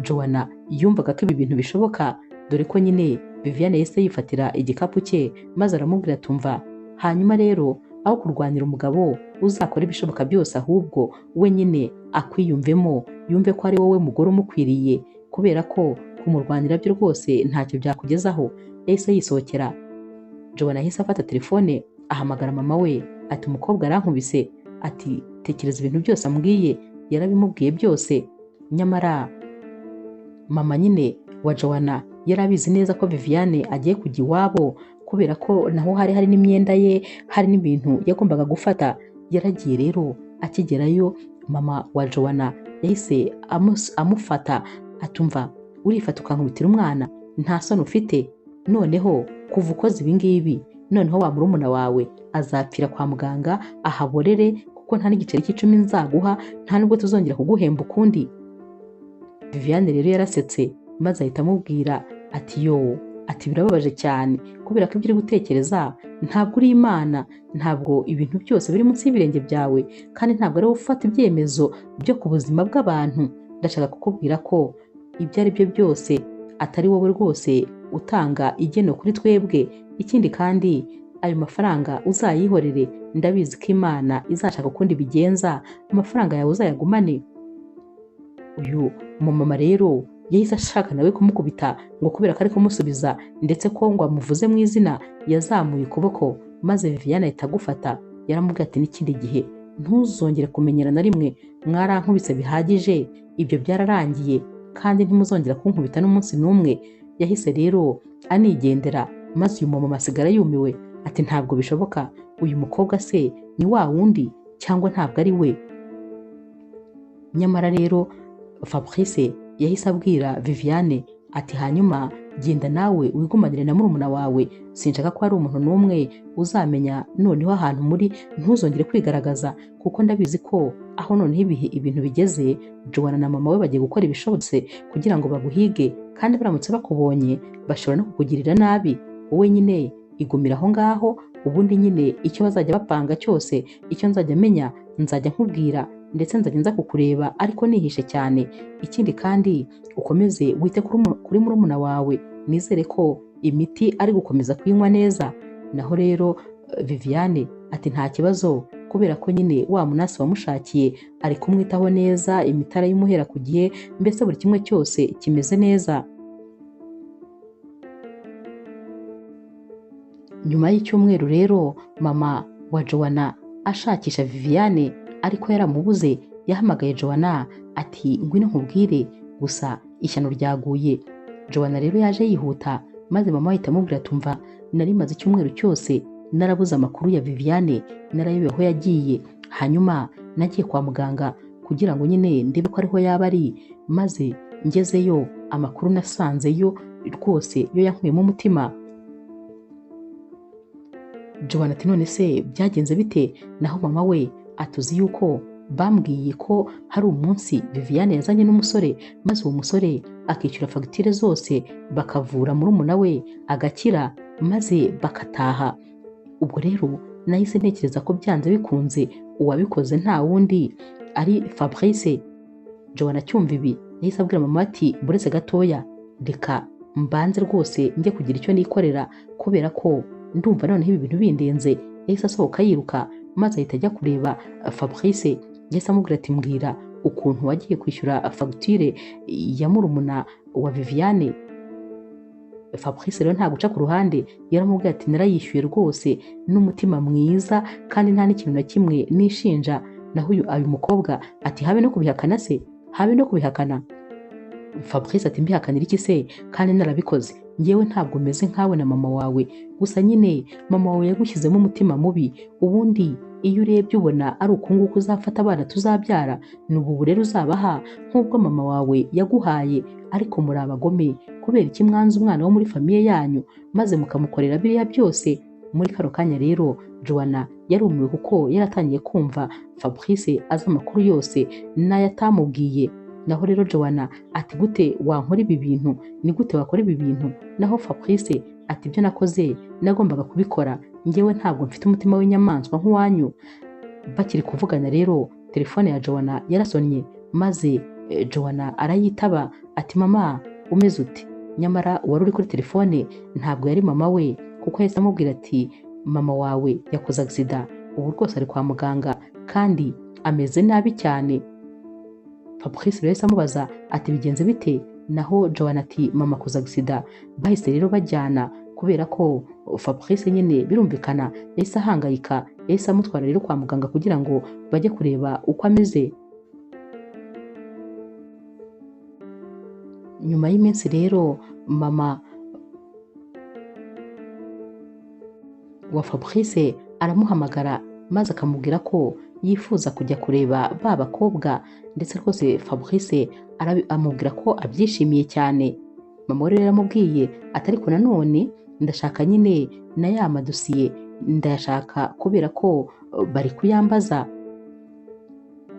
Joanna yumvaga ko ibi bintu bishoboka, dore ko nyine Viviane yahise yifatira igikapu cye maze aramubwira atumva, hanyuma rero aho kurwanira umugabo uzakora ibishoboka byose, ahubwo we nyine akwiyumvemo, yumve ko ari wowe mugore umukwiriye, kubera ko kumurwanira byo rwose ntacyo byakugezaho. Yahise yisohokera. Joanna yahise afata telefone ahamagara mama we, ati umukobwa arankubise, ati tekereza ibintu byose ambwiye, yarabimubwiye byose. Nyamara mama nyine wa Joanna yari abizi neza ko Viviane agiye kujya iwabo, kubera ko naho hari n'imyenda ye, hari n'ibintu yagombaga gufata. Yaragiye rero, akigerayo mama wa Joanna yahise amufata, atumva urifata ukankubitira umwana, nta soni ufite, noneho kuva ukoze ibi ngibi, noneho wa murumuna wawe azapfira kwa muganga ahaborere, kuko nta n'igiceri cy'icumi nzaguha, nta nubwo tuzongera kuguhemba ukundi. Viviane rero yarasetse maze ahita amubwira ati yo, ati birababaje cyane, kubera ko ibyo uri gutekereza ntabwo uri Imana, ntabwo ibintu byose biri munsi y'ibirenge byawe, kandi ntabwo ari wowe ufata ibyemezo byo ku buzima bw'abantu. Ndashaka kukubwira ko ibyo ari byo byose atari wowe rwose utanga igeno kuri twebwe. Ikindi kandi ayo mafaranga uzayihorere, ndabizi ko Imana izashaka ukundi bigenza, amafaranga yawe uzayagumane. Uyu mumama rero yahise ashaka nawe kumukubita, ngo kubera ko ari kumusubiza ndetse ko ngo amuvuze mu izina, yazamuye ukuboko maze Viviane ahita agufata. Yaramubwiye ati n'ikindi gihe ntuzongere kumenyera na rimwe, mwarankubise bihagije, ibyo byararangiye, kandi ntimuzongera kunkubita n'umunsi n'umwe. Yahise rero anigendera, maze uyu mumama asigara yumiwe, ati ntabwo bishoboka, uyu mukobwa se ni wa wundi cyangwa ntabwo ari we? Nyamara rero Fabrice yahise abwira Viviane ati hanyuma genda nawe wigumanire na murumuna wawe, sinshaka ko hari umuntu n'umwe uzamenya noneho ahantu muri, ntuzongere kwigaragaza, kuko ndabizi ko aho noneho ibintu bigeze, Joanna na mama we bagiye gukora ibishobotse kugira ngo baguhige, kandi baramutse bakubonye bashobora no kukugirira nabi. Wowe nyine igumira aho ngaho, ubundi nyine icyo bazajya bapanga cyose, icyo nzajya menya nzajya nkubwira, ndetse nzajya nza kukureba ariko nihishe cyane. Ikindi kandi ukomeze wite kuri murumuna wawe, nizere ko imiti ari gukomeza kuyinywa neza. Naho rero Viviane ati nta kibazo, kubera ko nyine wa munasi wamushakiye ari kumwitaho neza, imiti arayimuhera ku gihe, mbese buri kimwe cyose kimeze neza. Nyuma y'icyumweru rero mama wa Joanna ashakisha Viviane ariko yaramubuze, yahamagaye Joanna ati ngwino nkubwire, gusa ishyano ryaguye. Joanna rero yaje yihuta, maze mama ahita amubwira atumva, nari maze icyumweru cyose narabuze amakuru ya Viviane, narayobewe aho yagiye, hanyuma nagiye kwa muganga kugira ngo nyine ndebe ko ariho yaba ari, maze ngezeyo amakuru nasanzeyo rwose yo yankuyemo umutima. Joanna ati none se byagenze bite? Naho mama we atuzi yuko bambwiye ko hari umunsi Viviane yazanye n'umusore, maze uwo musore akishyura fagitire zose, bakavura murumuna we agakira, maze bakataha. Ubwo rero nahise ntekereza ko byanze bikunze uwabikoze nta wundi ari Fabrice. Joanna cyumva ibi yahise abwira mama ati buretse gatoya, reka mbanze rwose njye kugira icyo nikorera, kubera ko ndumva noneho ibi bintu bindenze. Yahise asohoka yiruka, maze ahita ajya kureba Fabrice. Yahise amubwira ati mbwira ukuntu wagiye kwishyura fagitire ya murumuna wa Viviane. Fabrice rero nta guca ku ruhande, yaramubwiye ati narayishyuye rwose n'umutima mwiza kandi nta n'ikintu na kimwe nishinja. Naho uyu mukobwa ati habe no kubihakana se, habe no kubihakana. Fabrice ati mbihakanira iki se kandi narabikoze, ngewe ntabwo meze nkawe na mama wawe, gusa nyine mama wawe yagushyizemo umutima mubi, ubundi iyo urebye ubona ari uku nguku uzafata abana tuzabyara, ni ubu rero uzabaha nk'ubwo mama wawe yaguhaye. Ariko muri abagome, kubera iki mwanze umwana wo muri famiye yanyu maze mukamukorera biriya byose? Muri kano kanya rero Joanna yarumiwe kuko yaratangiye kumva Fabrice azi amakuru yose n'ayo atamubwiye. Naho rero Joanna ati gute wankora ibi bintu, ni gute wakora ibi bintu? Naho Fabrice ati ibyo nakoze nagombaga kubikora, ngewe ntabwo mfite umutima w'inyamaswa nk'uwanyu. Bakiri kuvugana rero telefone ya Joanna yarasonnye, maze Joanna arayitaba ati mama umeze ute? Nyamara uwari uri kuri telefone ntabwo yari mama we, kuko yahise amubwira ati mama wawe yakoze agisida, ubu rwose ari kwa muganga kandi ameze nabi cyane. Fabrice rero yahise amubaza ati bigenze bite? Naho Joanna ati mama akoze agisida. Bahise rero bajyana, kubera ko Fabrice nyine birumvikana yahise ahangayika, yahise amutwara rero kwa muganga kugira ngo bajye kureba uko ameze. Nyuma y'iminsi rero mama wa Fabrice aramuhamagara maze akamubwira ko yifuza kujya kureba ba bakobwa, ndetse rwose Fabrice amubwira ko abyishimiye cyane. Mama rero yaramubwiye ati ariko nanone ndashaka nyine na ya madosiye ndayashaka kubera ko bari kuyambaza.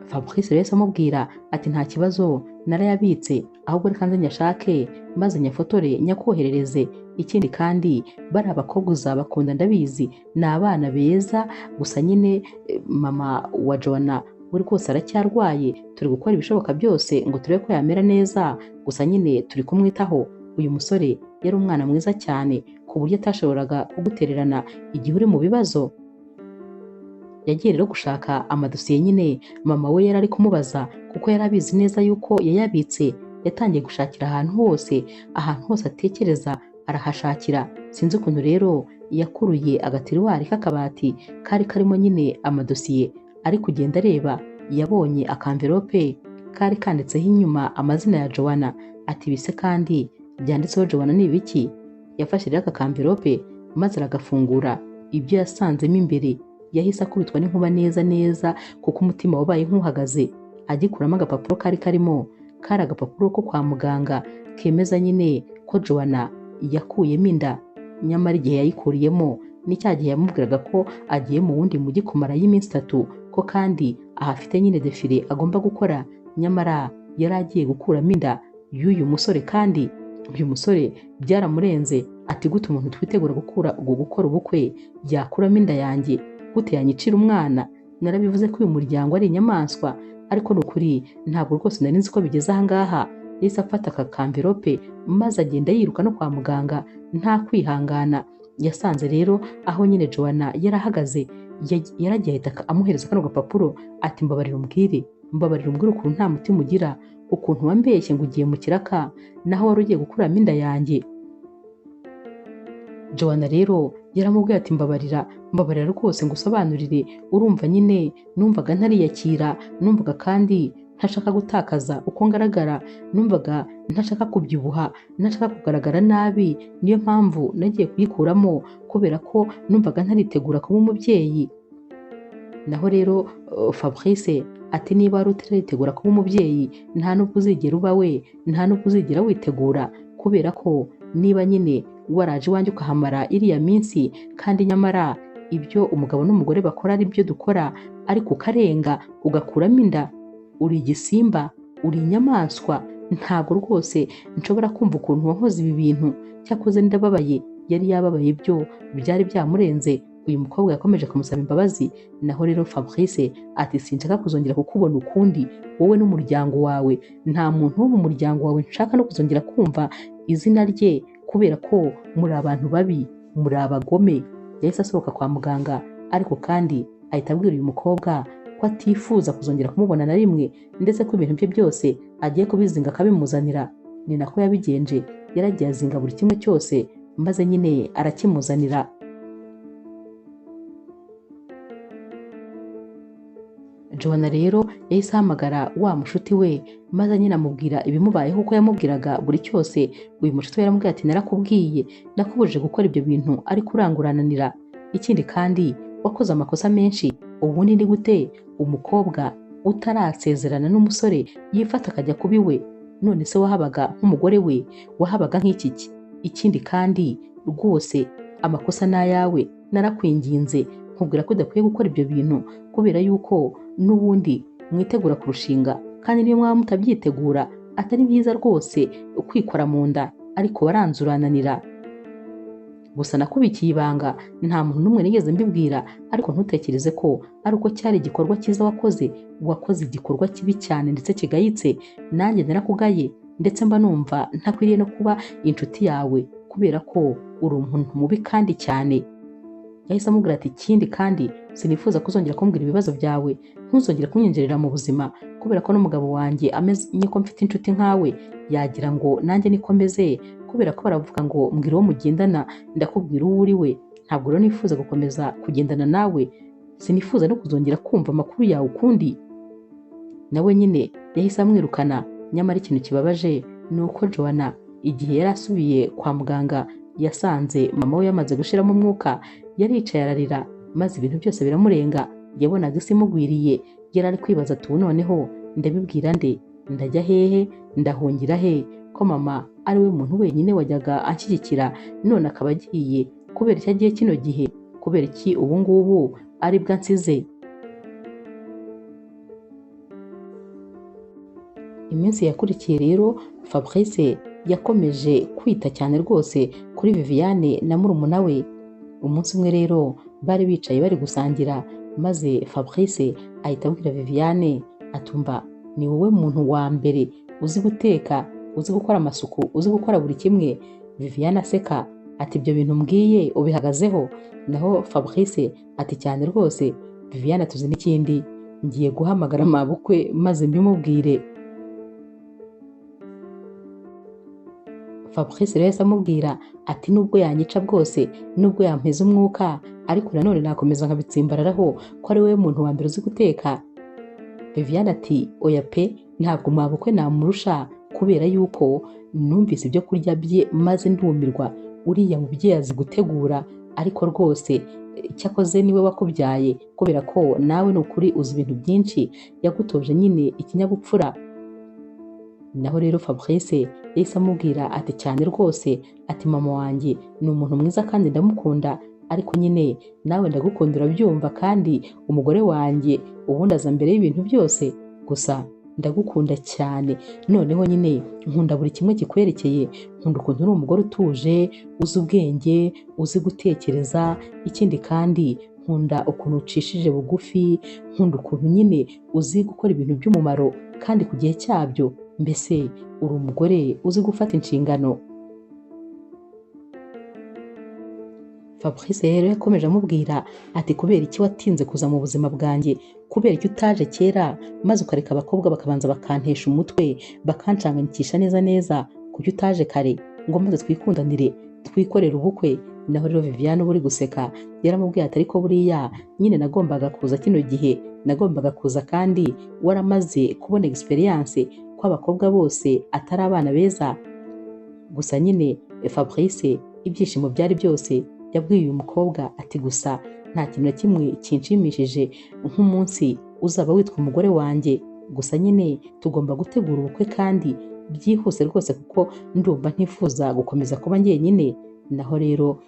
Fabrice rero amubwira ati nta kibazo narayabitse, ahubwo reka nze nyashake maze nyafotore nyakoherereze. Ikindi kandi bari abakobwa uzabakunda ndabizi, ni abana beza, gusa nyine mama wa Joanna we rwose aracyarwaye, turi gukora ibishoboka byose ngo turebe ko yamera neza, gusa nyine turi kumwitaho. Uyu musore yari umwana mwiza cyane ku buryo atashoboraga kugutererana igihe uri mu bibazo. Yagiye rero gushaka amadosiye nyine mama we yari ari kumubaza, kuko yari abizi neza yuko yayabitse. Yatangiye gushakira ahantu hose atekereza arahashakira. Sinzi ukuntu rero yakuruye agatiriwari k'akabati kari karimo nyine amadosiye, ari kugenda areba, yabonye akamverope kari kanditseho inyuma amazina ya Joanna. Ati bise kandi byanditseho Joanna ni ibiki? Yafashe rero aka kamverope maze aragafungura, ibyo yasanzemo imbere yahise akubitwa n'inkuba neza neza, kuko umutima wabaye nk'uhagaze. Agikuramo agapapuro kari karimo, kari agapapuro ko kwa muganga kemeza nyine ko Joanna yakuyemo inda. Nyamara igihe yayikuriyemo ni cya gihe yamubwiraga ko agiye mu wundi mujyi kumara y'iminsi 3, ko kandi ahafite nyine defile agomba gukora. Nyamara yari agiye gukuramo inda y'uyu musore, kandi uyu musore byaramurenze. Ati gute umuntu twitegura gukora ubukwe yakuramo inda yanjye? Gute yanyicira umwana? Narabivuze ko uyu muryango ari inyamaswa, ariko nukuri ntabwo rwose nari nzi ko bigeze aha ngaha. Yahise afata aka kamverope maze agenda yiruka no kwa muganga nta kwihangana. Yasanze rero aho nyine Joanna yarahagaze, yaragiye ahita amuhereza kano gapapuro ati mbabarira umbwire ukuntu nta mutima ugira, ukuntu wambeshye ngo ugiye mu kiraka naho wari ugiye gukuramo inda yanjye. Joanna rero yaramubwiye ati mbabarira rwose ngusobanurire, urumva nyine numvaga ntariyakira, numvaga kandi ntashaka gutakaza uko ngaragara, numvaga ntashaka kubyibuha, ntashaka kugaragara nabi, niyo mpamvu nagiye kuyikuramo, kubera ko numvaga ntaritegura kuba umubyeyi. Naho rero Fabrice ati niba wari utaritegura kuba umubyeyi, nta nubwo uzigera uba we, nta nubwo uzigera witegura, kubera ko niba nyine waraje iwanjye ukahamara iriya minsi, kandi nyamara ibyo umugabo n'umugore bakora ari byo dukora, ariko ukarenga ugakuramo inda, uri igisimba, uri inyamaswa. Ntabwo rwose nshobora kumva ukuntu wankoze ibi bintu. Cyakoze ndababaye, yari yababaye, byo byari byamurenze. Uyu mukobwa yakomeje kumusaba imbabazi. Naho rero Fabrice ati sinshaka kuzongera kukubona ukundi, wowe n'umuryango wawe. Nta muntu wo mu muryango wawe nshaka no kuzongera kumva izina rye, kubera ko muri abantu babi, muri abagome. Yahise asohoka kwa muganga, ariko kandi ahita abwira uyu mukobwa ko atifuza kuzongera kumubona na rimwe ndetse ko ibintu bye byose agiye kubizinga akabimuzanira. Ni nako yabigenje, yaragiye azinga buri kimwe cyose maze nyine arakimuzanira. Joanna rero yahise ahamagara wa mushuti we maze nyine amubwira ibimubayeho uko yamubwiraga buri cyose. Uyu mushuti we yaramubwiye ati narakubwiye, nakubujije gukora ibyo bintu ariko urangurananira. Ikindi kandi wakoze amakosa menshi. Ubundi ni gute umukobwa utarasezerana n'umusore yifata akajya kuba iwe? None se wahabaga nk'umugore we? Wahabaga nk'iki? Ikindi kandi rwose amakosa ni ayawe. Narakwinginze nkubwira ko udakwiye gukora ibyo bintu kubera yuko n'ubundi mwitegura kurushinga, kandi niyo mwaba mutabyitegura atari byiza rwose kwikora mu nda, ariko waranzurananira. Gusa nakubikiye ibanga, nta muntu n'umwe nigeze mbibwira, ariko ntutekereze ko ari uko cyari igikorwa cyiza wakoze. Wakoze igikorwa kibi cyane ndetse kigayitse. Nanjye narakugaye ndetse mba numva ntakwiriye no kuba inshuti yawe kubera ko uri umuntu mubi kandi cyane. Yahise amubwira ati ikindi kandi sinifuza kuzongera kumbwira ibibazo byawe. Ntuzongere kunyinjirira mu buzima kubera ko n'umugabo wanjye amenye ko mfite inshuti nkawe yagira ngo nanjye niko meze, kubera ko baravuga ngo mbwira uwo mugendana ndakubwira uwo uri we. Ntabwo rero nifuza gukomeza kugendana nawe, sinifuza no kuzongera kumva amakuru yawe ukundi. Nawe nyine yahise amwirukana. Nyamara ikintu kibabaje ni uko Joanna igihe yari asubiye kwa muganga yasanze mama we yamaze gushiramo umwuka. Yaricaye ararira maze ibintu byose biramurenga. Yabonaga isi imugwiriye. Yari ari kwibaza ati ubu noneho ndabibwira nde? Ndajya hehe? Ndahungira he? Ko mama ari we muntu wenyine wajyaga anshyigikira none akaba agiye. Kubera iki agiye kino gihe? Kubera iki ubu ngubu ari bwo ansize? Iminsi yakurikiye rero Fabrice yakomeje kwita cyane rwose kuri Viviane na murumuna we. Umunsi umwe rero bari bicaye bari gusangira, maze Fabrice ahita abwira Viviane atumva ni wowe muntu wa mbere uzi guteka, uzi gukora amasuku, uzi gukora buri kimwe. Viviane aseka ati ibyo bintu mbwiye ubihagazeho? Naho Fabrice ati cyane rwose. Viviane atuzi n'ikindi, ngiye guhamagara mabukwe maze mbimubwire. Fabrice rero yahise amubwira ati nubwo yanyica bwose, nubwo yampeza umwuka, ariko nanone nakomeza nkabitsimbararaho ko ari wowe muntu wa mbere uzi guteka. Viviane ati oya pe, ntabwo mabukwe namurusha kubera yuko numvise ibyo kurya bye maze ndumirwa. Uriya mubyeyi azi gutegura, ariko rwose cyakoze niwe wakubyaye kubera ko nawe ni ukuri uzi ibintu byinshi, yagutoje nyine ikinyabupfura. Naho rero Fabrice yahise amubwira ati cyane rwose, ati mama wanjye ni umuntu mwiza kandi ndamukunda, ariko nyine nawe ndagukunda urabyumva, kandi umugore wanjye ubundi aza mbere y'ibintu byose. Gusa ndagukunda cyane, noneho nyine nkunda buri kimwe kikwerekeye. Nkunda ukuntu uri umugore utuje, uzi ubwenge, uzi gutekereza. Ikindi kandi nkunda ukuntu ucishije bugufi, nkunda ukuntu nyine uzi gukora ibintu by'umumaro kandi ku gihe cyabyo. Mbese uri umugore uzi gufata inshingano. Fabrice rero yakomeje amubwira ati kubera iki watinze kuza mu buzima bwanjye? Kubera iki utaje kera maze ukareka abakobwa bakabanza bakantesha umutwe, bakancanganyikisha neza neza? Kuki utaje kare ngo maze twikundanire twikorere ubukwe? Naho rero Viviane uri guseka yaramubwiye ati ariko buriya nyine nagombaga kuza kino gihe, nagombaga kuza kandi waramaze kubona experience ko abakobwa bose atari abana beza. Gusa nyine Fabrice ibyishimo byari byose. Yabwiye uyu mukobwa ati gusa nta kintu na kimwe kinshimishije nk'umunsi uzaba witwa umugore wanjye. Gusa nyine tugomba gutegura ubukwe kandi byihuse rwose kuko ndumva ntifuza gukomeza kuba njyenyine. Naho rero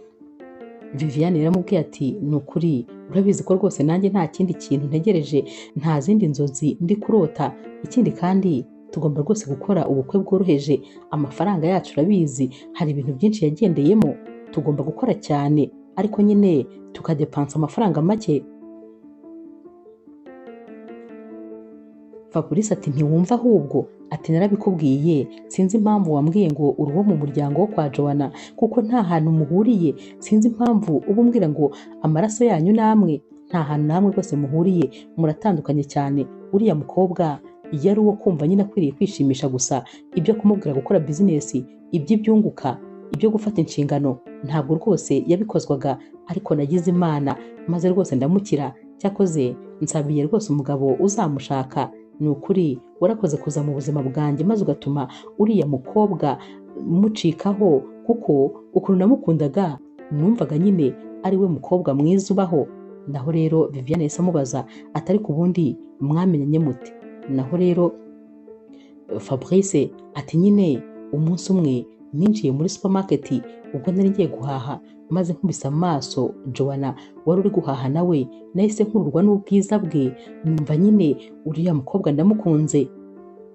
Viviane yaramubwiye ati ni ukuri urabizi ko rwose nanjye nta kindi kintu ntegereje, nta zindi nzozi ndi kurota. Ikindi kandi tugomba rwose gukora ubukwe bworoheje. Amafaranga yacu urabizi hari ibintu byinshi yagendeyemo, tugomba gukora cyane ariko nyine tukadepansa amafaranga make. Fabrice ati ntiwumva ahubwo? Ati narabikubwiye, sinzi impamvu wambwiye ngo uri uwo mu muryango wo kwa Joanna kuko nta hantu muhuriye. Sinzi impamvu uba umbwira ngo amaraso yanyu namwe, nta hantu na hamwe rwose muhuriye, muratandukanye cyane. Uriya mukobwa yari uwo kumva nyine akwiriye kwishimisha gusa, ibyo kumubwira gukora bizinesi, iby'ibyunguka, ibyo gufata inshingano ntabwo rwose yabikozwaga. Ariko nagize Imana maze rwose ndamukira, cyakoze nsabiye rwose umugabo uzamushaka. Ni ukuri warakoze kuza mu buzima bwanjye maze ugatuma uriya mukobwa mucikaho, kuko ukuntu namukundaga numvaga nyine ari we mukobwa mwiza ubaho. Naho rero Viviane yahise amubaza ati ariko ubundi mwamenyanye mute? Naho rero Fabrice ati nyine umunsi umwe ninjiye muri supermarket ubwo nari ngiye guhaha, maze nkubise amaso Joanna wari uri guhaha nawe, nahise nkururwa n'ubwiza bwe, numva nyine uriya mukobwa ndamukunze.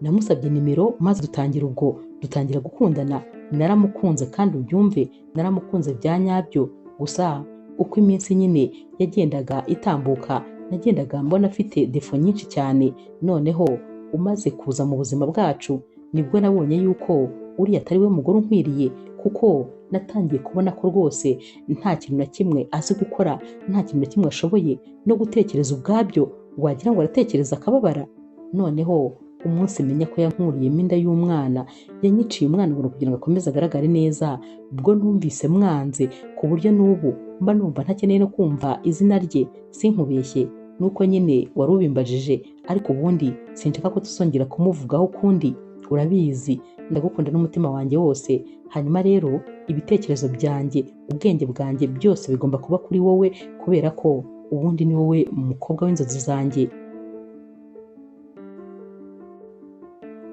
Namusabye nimero maze dutangira gukundana. Naramukunze kandi ubyumve, naramukunze bya nyabyo. Gusa uko iminsi nyine yagendaga itambuka, nagendaga mbona afite defo nyinshi cyane. Noneho umaze kuza mu buzima bwacu nibwo nabonye yuko uriya atari we mugore unkwiriye, kuko natangiye kubona ko rwose nta kintu na kimwe azi gukora, nta kintu na kimwe ashoboye no gutekereza ubwabyo, wagira ngo aratekereza akababara. Noneho umunsi menya ko yankuriyemo inda y'umwana, yanyiciye umwana kugira ngo akomeze agaragare neza, ubwo numvise mwanze ku buryo n'ubu mba numva ntakeneye no kumva izina rye. Sinkubeshye, nuko nyine wari ubimbajije, ariko ubundi sinshaka ko tuzongera kumuvugaho ukundi. Urabizi ndagukunda n'umutima wanjye wose. Hanyuma rero ibitekerezo byanjye, ubwenge bwanjye byose bigomba kuba kuri wowe, kubera ko ubundi ni wowe umukobwa w'inzozi zanjye.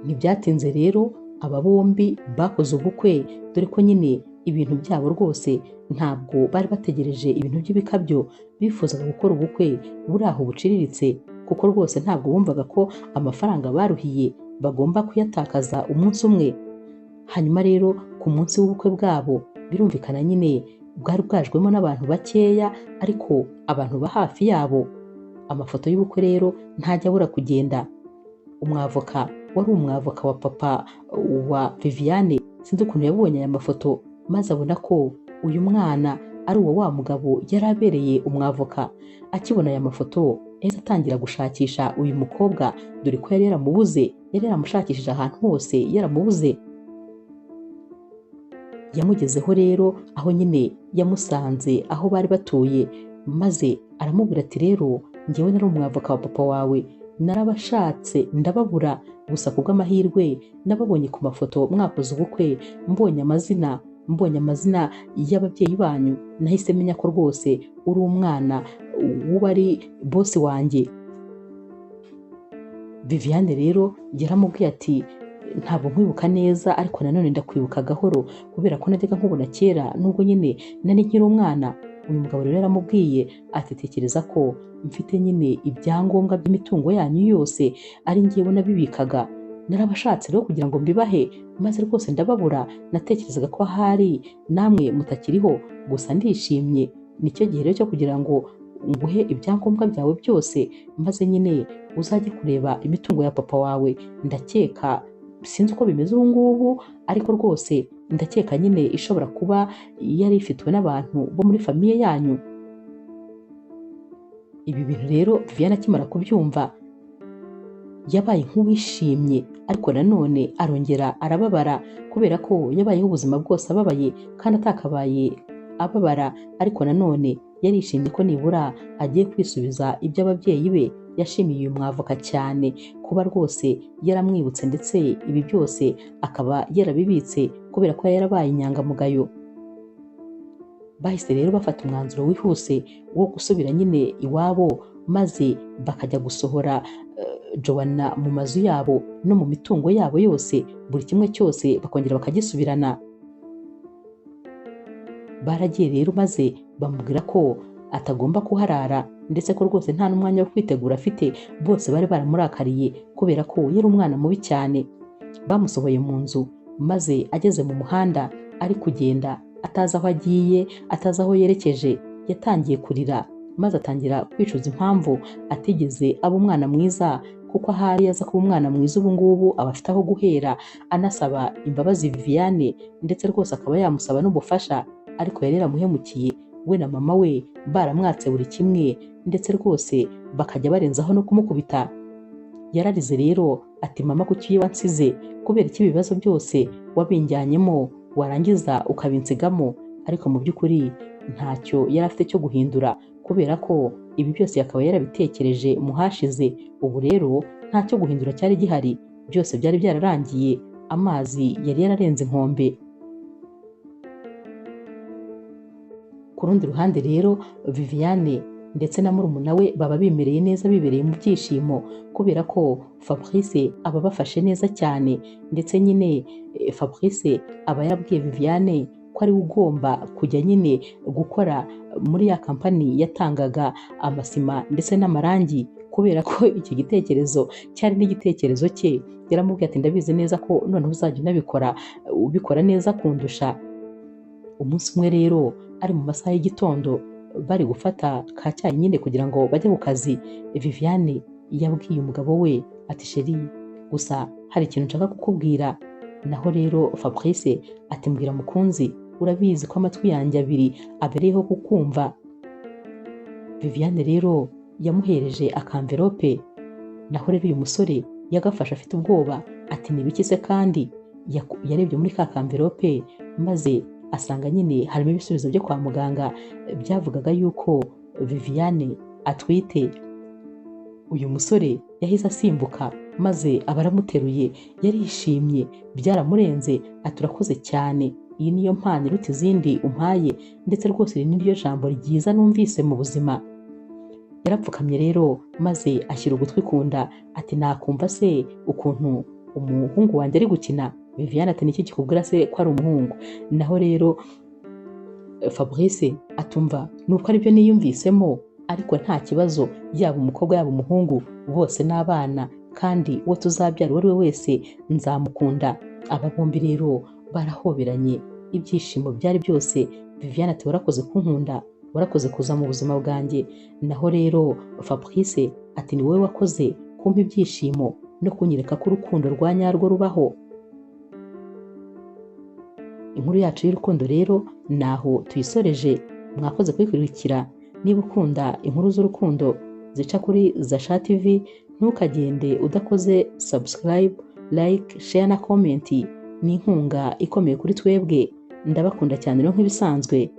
Ntibyatinze rero aba bombi bakoze ubukwe, dore ko nyine ibintu byabo rwose ntabwo bari bategereje ibintu by'ibikabyo, bifuzaga gukora ubukwe buri aho buciriritse, kuko rwose ntabwo bumvaga ko amafaranga baruhiye bagomba kuyatakaza umunsi umwe. Hanyuma rero ku munsi w'ubukwe bwabo birumvikana nyine bwari bwajwemo n'abantu bakeya, ariko abantu ba hafi yabo. Amafoto y'ubukwe rero ntajya abura kugenda. Umwavoka wari umwavoka wa papa wa Viviane, sinzi ukuntu yabonye aya mafoto maze abona ko uyu mwana ari uwo wa mugabo yari abereye umwavoka. Akibona aya mafoto yahise atangira gushakisha uyu mukobwa, dore ko yari yaramubuze, yari yaramushakishije ahantu hose yaramubuze. Yamugezeho rero aho nyine yamusanze aho bari batuye, maze aramubwira ati rero njyewe nari umwavoka wa papa wawe, narabashatse ndababura, gusa kubw'amahirwe nababonye ku mafoto mwakoze ubukwe, mbonye amazina y'ababyeyi banyu, nahise menya ko rwose uri umwana w'uwari bosi wanjye. Viviane rero yaramubwiye ati ntabwo nkwibuka neza, ariko nanone ndakwibuka gahoro, kubera ko najyaga nkubona kera nubwo nyine nari nkiri umwana. Uyu mugabo rero yaramubwiye ati tekereza ko mfite nyine ibyangombwa by'imitungo yanyu yose ari njyewe nabibikaga, narabashatse rero kugira ngo mbibahe, maze rwose ndababura. Natekerezaga ko ahari namwe mutakiriho, gusa ndishimye. Nicyo gihe rero cyo kugira ngo nguhe ibyangombwa byawe byose, maze nyine uzajye kureba imitungo ya papa wawe. Ndakeka, sinzi uko bimeze ubu ngubu, ariko rwose ndakeka nyine ishobora kuba yari ifitwe n'abantu bo muri famiye yanyu. Ibi bintu rero Viviane akimara kubyumva yabaye nk'uwishimye, ariko nanone arongera arababara, kubera ko yabayeho ubuzima bwose ababaye kandi atakabaye ababara. Ariko nanone yarishimye ko nibura agiye kwisubiza iby'ababyeyi be. Yashimiye uyu mwavoka cyane kuba rwose yaramwibutse, ndetse ibi byose akaba yarabibitse kubera ko yarabaye inyangamugayo. Bahise rero bafata umwanzuro wihuse wo gusubira nyine iwabo, maze bakajya gusohora Joanna mu mazu yabo no mu mitungo yabo yose, buri kimwe cyose bakongera bakagisubirana. Baragiye rero maze bamubwira ko atagomba kuharara, ndetse ko rwose nta n'umwanya wo kwitegura afite. Bose bari baramurakariye kubera ko yari umwana mubi cyane. Bamusohoye mu nzu, maze ageze mu muhanda ari kugenda atazi aho agiye, atazi aho yerekeje, yatangiye kurira, maze atangira kwicuza impamvu atigeze aba umwana mwiza, kuko ahari yaza kuba umwana mwiza ubu ngubu aba afite aho guhera anasaba imbabazi Viviane, ndetse rwose akaba yamusaba n'ubufasha. Ariko yari yaramuhemukiye, we na mama we baramwatse buri kimwe ndetse rwose bakajya barenzaho no kumukubita. Yararize rero ati mama kuki wansize, kubera iki ibibazo byose wabinjyanyemo warangiza ukabinsigamo. Ariko mu by'ukuri ntacyo yari afite cyo guhindura kubera ko ibi byose yakaba yarabitekereje mu hashize. Ubu rero ntacyo guhindura cyari gihari, byose byari byararangiye, amazi yari yararenze inkombe. Ku rundi ruhande rero Viviane ndetse na murumuna we baba bimereye neza, bibereye mu byishimo kubera ko Fabrice aba bafashe neza cyane, ndetse nyine Fabrice aba yarabwiye Viviane ko ari ugomba kujya nyine gukora muri ya kampani yatangaga amasima ndetse n'amarangi, kubera ko iki gitekerezo cyari n'igitekerezo cye. Yaramubwiye ati ndabizi neza ko noneho uzajya unabikora ubikora neza kundusha. Umunsi umwe rero ari mu masaha y'igitondo bari gufata ka cyayi nyine kugira ngo bajye mu kazi, Viviane yabwiye umugabo we ati sheri, gusa hari ikintu nshaka kukubwira. Naho rero Fabrice ati mbwira mukunzi, urabizi ko amatwi yanjye abiri abereyeho kukumva. Viviane rero yamuhereje akamverope, naho rero uyu musore yagafashe afite ubwoba ati nibiki se, kandi yarebye muri ka kamverope maze asanga nyine harimo ibisubizo byo kwa muganga byavugaga yuko Viviane atwite. Uyu musore yahise asimbuka maze abaramuteruye, yarishimye byaramurenze ati urakoze cyane, iyi niyo mpano iruta izindi umpaye, ndetse rwose iri niryo jambo ryiza numvise mu buzima. Yarapfukamye rero maze ashyira ugutwi ku nda ati nakumva se ukuntu umuhungu wanjye ari gukina. Viviane ati niki kikubwira se ko ari umuhungu? Naho rero Fabrice atumva nuko aribyo niyumvisemo, ariko nta kibazo, yaba umukobwa yaba umuhungu bose n'abana, kandi uwo tuzabyara uwo ari we wese nzamukunda. Aba bombi rero barahoberanye, ibyishimo byari byose. Viviane ati warakoze kunkunda, warakoze kuza mu buzima bwanjye. Naho rero Fabrice ati ni wowe wakoze kumpa ibyishimo no kunyereka ko urukundo rwa nyarwo rubaho. Inkuru yacu y'urukundo rero naho tuyisoreje. Mwakoze kuyikurikira. Niba ukunda inkuru z'urukundo zica kuri Zasha TV, ntukagende udakoze subscribe, like, share na comment. Ni inkunga ikomeye kuri twebwe. Ndabakunda cyane rero nk'ibisanzwe.